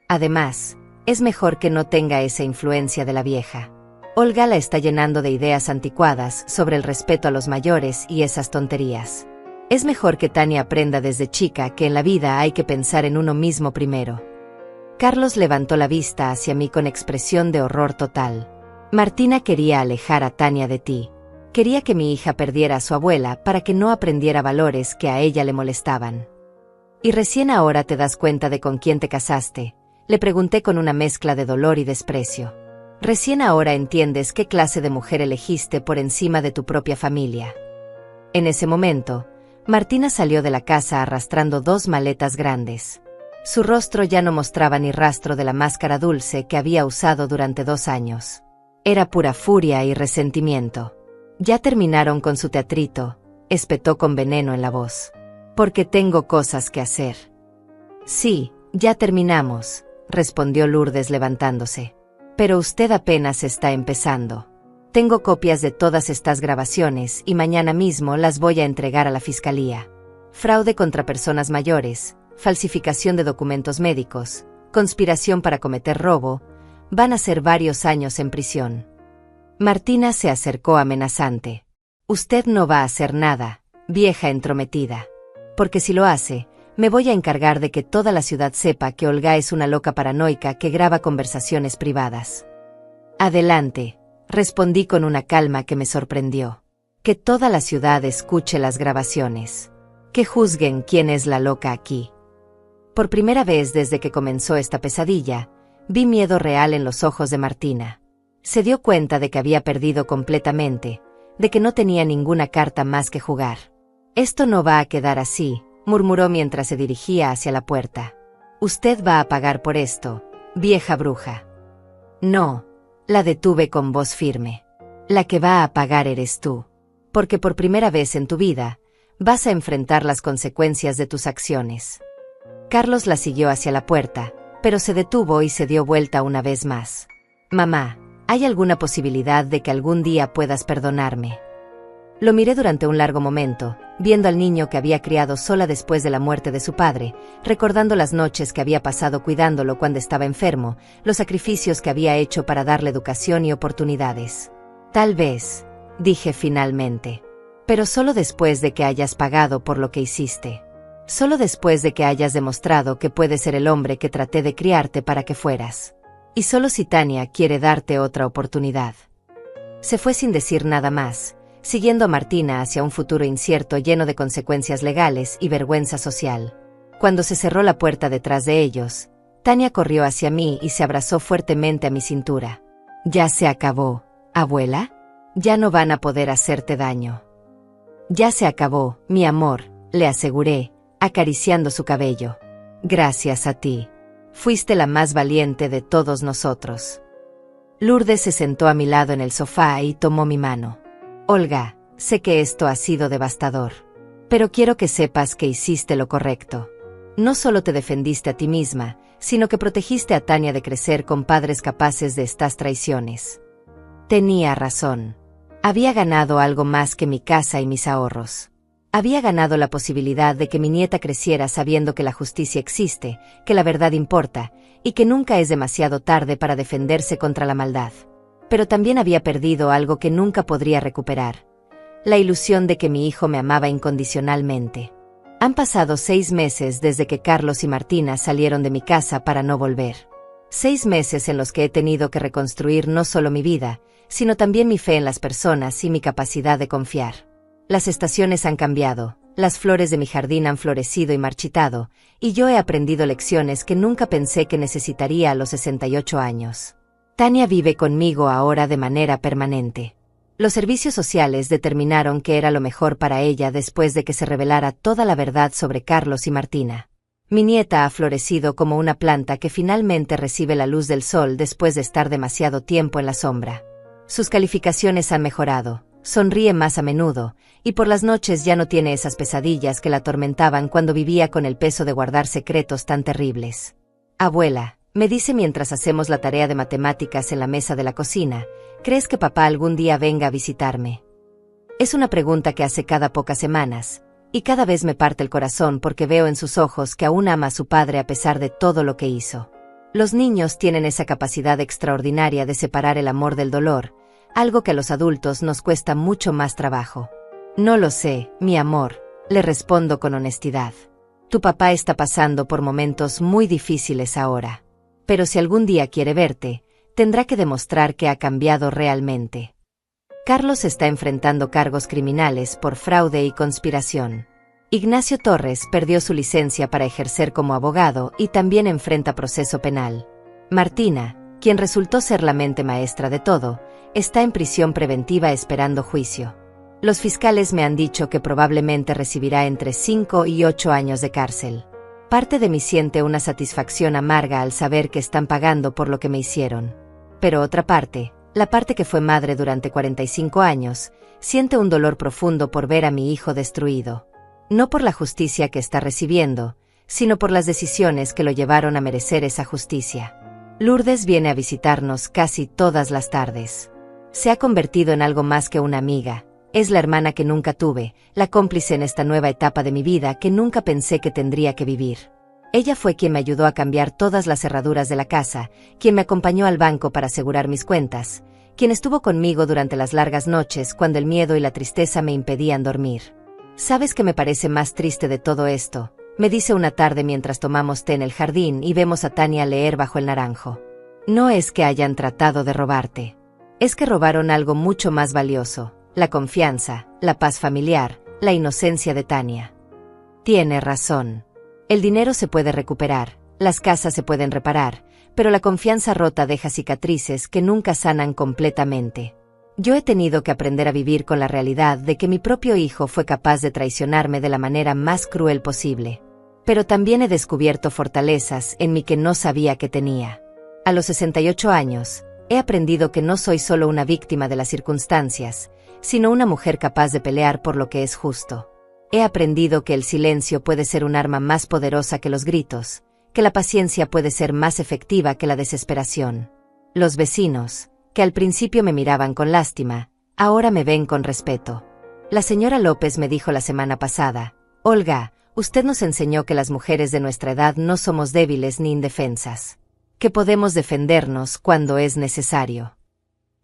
Además, es mejor que no tenga esa influencia de la vieja. Olga la está llenando de ideas anticuadas sobre el respeto a los mayores y esas tonterías. Es mejor que Tania aprenda desde chica que en la vida hay que pensar en uno mismo primero. Carlos levantó la vista hacia mí con expresión de horror total. Martina quería alejar a Tania de ti. Quería que mi hija perdiera a su abuela para que no aprendiera valores que a ella le molestaban. ¿Y recién ahora te das cuenta de con quién te casaste?, le pregunté con una mezcla de dolor y desprecio. ¿Recién ahora entiendes qué clase de mujer elegiste por encima de tu propia familia? En ese momento, Martina salió de la casa arrastrando 2 maletas grandes. Su rostro ya no mostraba ni rastro de la máscara dulce que había usado durante 2 años. Era pura furia y resentimiento. «¿Ya terminaron con su teatrito?», espetó con veneno en la voz. «Porque tengo cosas que hacer». «Sí, ya terminamos», respondió Lourdes levantándose. «Pero usted apenas está empezando. Tengo copias de todas estas grabaciones y mañana mismo las voy a entregar a la fiscalía. Fraude contra personas mayores, falsificación de documentos médicos, conspiración para cometer robo, van a ser varios años en prisión». Martina se acercó amenazante. «Usted no va a hacer nada, vieja entrometida. Porque si lo hace, me voy a encargar de que toda la ciudad sepa que Olga es una loca paranoica que graba conversaciones privadas». «Adelante», respondí con una calma que me sorprendió. «Que toda la ciudad escuche las grabaciones. Que juzguen quién es la loca aquí». Por primera vez desde que comenzó esta pesadilla, vi miedo real en los ojos de Martina. Se dio cuenta de que había perdido completamente, de que no tenía ninguna carta más que jugar. «Esto no va a quedar así», murmuró mientras se dirigía hacia la puerta. «Usted va a pagar por esto, vieja bruja». «No», la detuve con voz firme. «La que va a pagar eres tú. Porque por primera vez en tu vida, vas a enfrentar las consecuencias de tus acciones». Carlos la siguió hacia la puerta, pero se detuvo y se dio vuelta una vez más. «Mamá, ¿hay alguna posibilidad de que algún día puedas perdonarme?». Lo miré durante un largo momento, viendo al niño que había criado sola después de la muerte de su padre, recordando las noches que había pasado cuidándolo cuando estaba enfermo, los sacrificios que había hecho para darle educación y oportunidades. «Tal vez», dije finalmente. «Pero solo después de que hayas pagado por lo que hiciste. Solo después de que hayas demostrado que puedes ser el hombre que traté de criarte para que fueras. Y solo si Tania quiere darte otra oportunidad». Se fue sin decir nada más, siguiendo a Martina hacia un futuro incierto lleno de consecuencias legales y vergüenza social. Cuando se cerró la puerta detrás de ellos, Tania corrió hacia mí y se abrazó fuertemente a mi cintura. «Ya se acabó, abuela. Ya no van a poder hacerte daño». «Ya se acabó, mi amor», le aseguré, acariciando su cabello. «Gracias a ti. Fuiste la más valiente de todos nosotros». Lourdes se sentó a mi lado en el sofá y tomó mi mano. «Olga, sé que esto ha sido devastador. Pero quiero que sepas que hiciste lo correcto. No solo te defendiste a ti misma, sino que protegiste a Tania de crecer con padres capaces de estas traiciones». Tenía razón. Había ganado algo más que mi casa y mis ahorros. Había ganado la posibilidad de que mi nieta creciera sabiendo que la justicia existe, que la verdad importa, y que nunca es demasiado tarde para defenderse contra la maldad. Pero también había perdido algo que nunca podría recuperar: la ilusión de que mi hijo me amaba incondicionalmente. Han pasado 6 meses desde que Carlos y Martina salieron de mi casa para no volver. 6 meses en los que he tenido que reconstruir no solo mi vida, sino también mi fe en las personas y mi capacidad de confiar. Las estaciones han cambiado, las flores de mi jardín han florecido y marchitado, y yo he aprendido lecciones que nunca pensé que necesitaría a los 68 años. Tania vive conmigo ahora de manera permanente. Los servicios sociales determinaron que era lo mejor para ella después de que se revelara toda la verdad sobre Carlos y Martina. Mi nieta ha florecido como una planta que finalmente recibe la luz del sol después de estar demasiado tiempo en la sombra. Sus calificaciones han mejorado, sonríe más a menudo, y por las noches ya no tiene esas pesadillas que la atormentaban cuando vivía con el peso de guardar secretos tan terribles. Abuela, me dice mientras hacemos la tarea de matemáticas en la mesa de la cocina, ¿crees que papá algún día venga a visitarme? Es una pregunta que hace cada pocas semanas, y cada vez me parte el corazón porque veo en sus ojos que aún ama a su padre a pesar de todo lo que hizo. Los niños tienen esa capacidad extraordinaria de separar el amor del dolor, algo que a los adultos nos cuesta mucho más trabajo. No lo sé, mi amor, le respondo con honestidad. Tu papá está pasando por momentos muy difíciles ahora. Pero si algún día quiere verte, tendrá que demostrar que ha cambiado realmente. Carlos está enfrentando cargos criminales por fraude y conspiración. Ignacio Torres perdió su licencia para ejercer como abogado y también enfrenta proceso penal. Martina, quien resultó ser la mente maestra de todo, está en prisión preventiva esperando juicio. Los fiscales me han dicho que probablemente recibirá entre 5 y 8 años de cárcel. Parte de mí siente una satisfacción amarga al saber que están pagando por lo que me hicieron. Pero otra parte, la parte que fue madre durante 45 años, siente un dolor profundo por ver a mi hijo destruido. No por la justicia que está recibiendo, sino por las decisiones que lo llevaron a merecer esa justicia. Lourdes viene a visitarnos casi todas las tardes. Se ha convertido en algo más que una amiga. Es la hermana que nunca tuve, la cómplice en esta nueva etapa de mi vida que nunca pensé que tendría que vivir. Ella fue quien me ayudó a cambiar todas las cerraduras de la casa, quien me acompañó al banco para asegurar mis cuentas, quien estuvo conmigo durante las largas noches cuando el miedo y la tristeza me impedían dormir. ¿Sabes qué me parece más triste de todo esto?, me dice una tarde mientras tomamos té en el jardín y vemos a Tania leer bajo el naranjo. No es que hayan tratado de robarte. Es que robaron algo mucho más valioso. La confianza, la paz familiar, la inocencia de Tania. Tiene razón. El dinero se puede recuperar, las casas se pueden reparar, pero la confianza rota deja cicatrices que nunca sanan completamente. Yo he tenido que aprender a vivir con la realidad de que mi propio hijo fue capaz de traicionarme de la manera más cruel posible. Pero también he descubierto fortalezas en mí que no sabía que tenía. A los 68 años, he aprendido que no soy solo una víctima de las circunstancias, sino una mujer capaz de pelear por lo que es justo. He aprendido que el silencio puede ser un arma más poderosa que los gritos, que la paciencia puede ser más efectiva que la desesperación. Los vecinos, que al principio me miraban con lástima, ahora me ven con respeto. La señora López me dijo la semana pasada: Olga, usted nos enseñó que las mujeres de nuestra edad no somos débiles ni indefensas, que podemos defendernos cuando es necesario.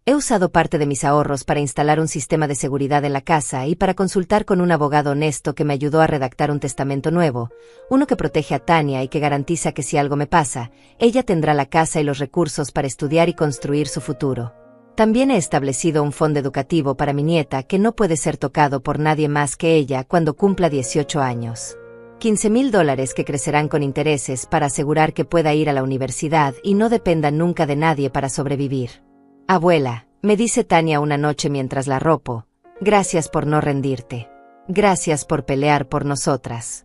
He usado parte de mis ahorros para instalar un sistema de seguridad en la casa y para consultar con un abogado honesto que me ayudó a redactar un testamento nuevo, uno que protege a Tania y que garantiza que si algo me pasa, ella tendrá la casa y los recursos para estudiar y construir su futuro. También he establecido un fondo educativo para mi nieta que no puede ser tocado por nadie más que ella cuando cumpla 18 años. $15,000 que crecerán con intereses para asegurar que pueda ir a la universidad y no dependa nunca de nadie para sobrevivir. Abuela, me dice Tania una noche mientras la arropo, gracias por no rendirte. Gracias por pelear por nosotras.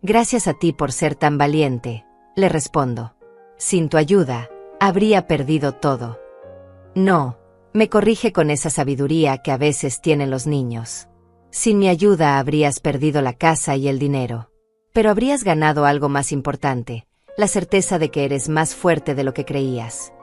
Gracias a ti por ser tan valiente, le respondo. Sin tu ayuda, habría perdido todo. No, me corrige con esa sabiduría que a veces tienen los niños. Sin mi ayuda habrías perdido la casa y el dinero. Pero habrías ganado algo más importante, la certeza de que eres más fuerte de lo que creías.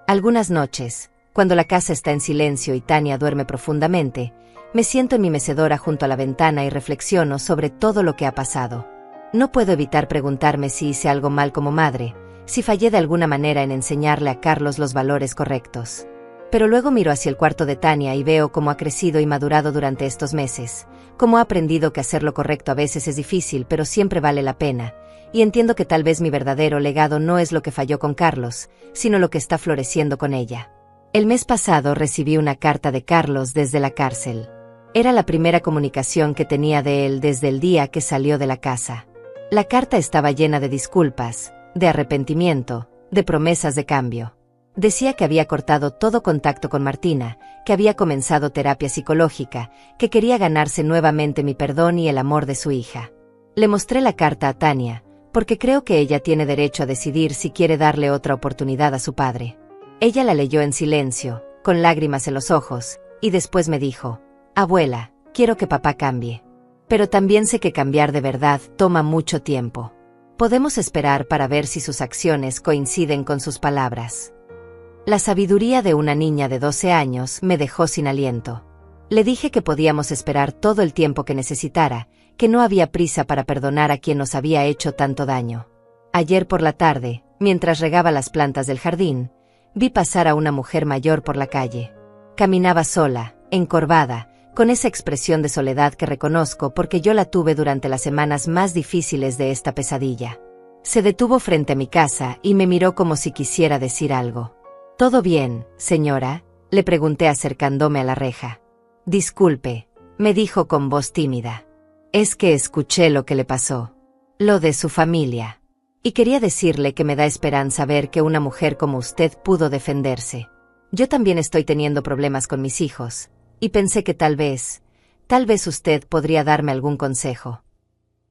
Algunas noches, cuando la casa está en silencio y Tania duerme profundamente, me siento en mi mecedora junto a la ventana y reflexiono sobre todo lo que ha pasado. No puedo evitar preguntarme si hice algo mal como madre, si fallé de alguna manera en enseñarle a Carlos los valores correctos. Pero luego miro hacia el cuarto de Tania y veo cómo ha crecido y madurado durante estos meses, cómo ha aprendido que hacer lo correcto a veces es difícil pero siempre vale la pena, y entiendo que tal vez mi verdadero legado no es lo que falló con Carlos, sino lo que está floreciendo con ella. El mes pasado recibí una carta de Carlos desde la cárcel. Era la primera comunicación que tenía de él desde el día que salió de la casa. La carta estaba llena de disculpas, de arrepentimiento, de promesas de cambio. Decía que había cortado todo contacto con Martina, que había comenzado terapia psicológica, que quería ganarse nuevamente mi perdón y el amor de su hija. Le mostré la carta a Tania, porque creo que ella tiene derecho a decidir si quiere darle otra oportunidad a su padre. Ella la leyó en silencio, con lágrimas en los ojos, y después me dijo: «Abuela, quiero que papá cambie. Pero también sé que cambiar de verdad toma mucho tiempo. Podemos esperar para ver si sus acciones coinciden con sus palabras». La sabiduría de una niña de 12 años me dejó sin aliento. Le dije que podíamos esperar todo el tiempo que necesitara, que no había prisa para perdonar a quien nos había hecho tanto daño. Ayer por la tarde, mientras regaba las plantas del jardín, vi pasar a una mujer mayor por la calle. Caminaba sola, encorvada, con esa expresión de soledad que reconozco porque yo la tuve durante las semanas más difíciles de esta pesadilla. Se detuvo frente a mi casa y me miró como si quisiera decir algo. «¿Todo bien, señora?», le pregunté acercándome a la reja. «Disculpe», me dijo con voz tímida. «Es que escuché lo que le pasó. Lo de su familia. Y quería decirle que me da esperanza ver que una mujer como usted pudo defenderse. Yo también estoy teniendo problemas con mis hijos, y pensé que tal vez usted podría darme algún consejo».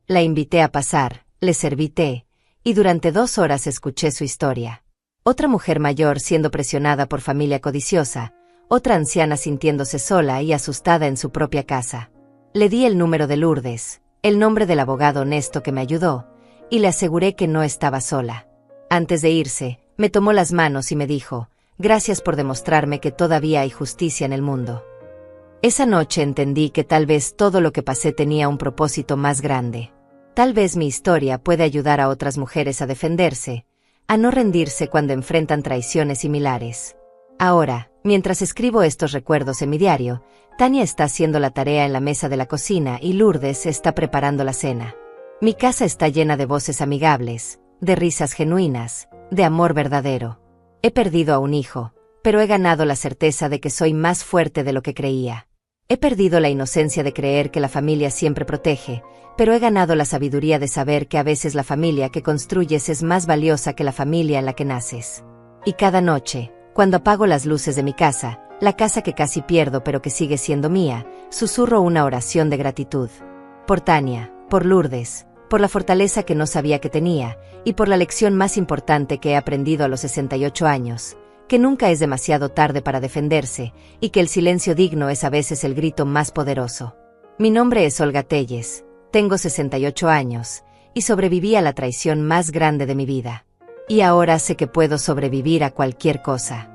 La invité a pasar, le serví té, y durante 2 horas escuché su historia. Otra mujer mayor siendo presionada por familia codiciosa, otra anciana sintiéndose sola y asustada en su propia casa. Le di el número de Lourdes, el nombre del abogado honesto que me ayudó, y le aseguré que no estaba sola. Antes de irse, me tomó las manos y me dijo: «Gracias por demostrarme que todavía hay justicia en el mundo». Esa noche entendí que tal vez todo lo que pasé tenía un propósito más grande. Tal vez mi historia puede ayudar a otras mujeres a defenderse, a no rendirse cuando enfrentan traiciones similares. Ahora, mientras escribo estos recuerdos en mi diario, Tania está haciendo la tarea en la mesa de la cocina y Lourdes está preparando la cena. Mi casa está llena de voces amigables, de risas genuinas, de amor verdadero. He perdido a un hijo, pero he ganado la certeza de que soy más fuerte de lo que creía. He perdido la inocencia de creer que la familia siempre protege, pero he ganado la sabiduría de saber que a veces la familia que construyes es más valiosa que la familia en la que naces. Y cada noche, cuando apago las luces de mi casa, la casa que casi pierdo pero que sigue siendo mía, susurro una oración de gratitud. Por Tania, por Lourdes, por la fortaleza que no sabía que tenía, y por la lección más importante que he aprendido a los 68 años, que nunca es demasiado tarde para defenderse, y que el silencio digno es a veces el grito más poderoso. Mi nombre es Olga Telles, tengo 68 años, y sobreviví a la traición más grande de mi vida. Y ahora sé que puedo sobrevivir a cualquier cosa.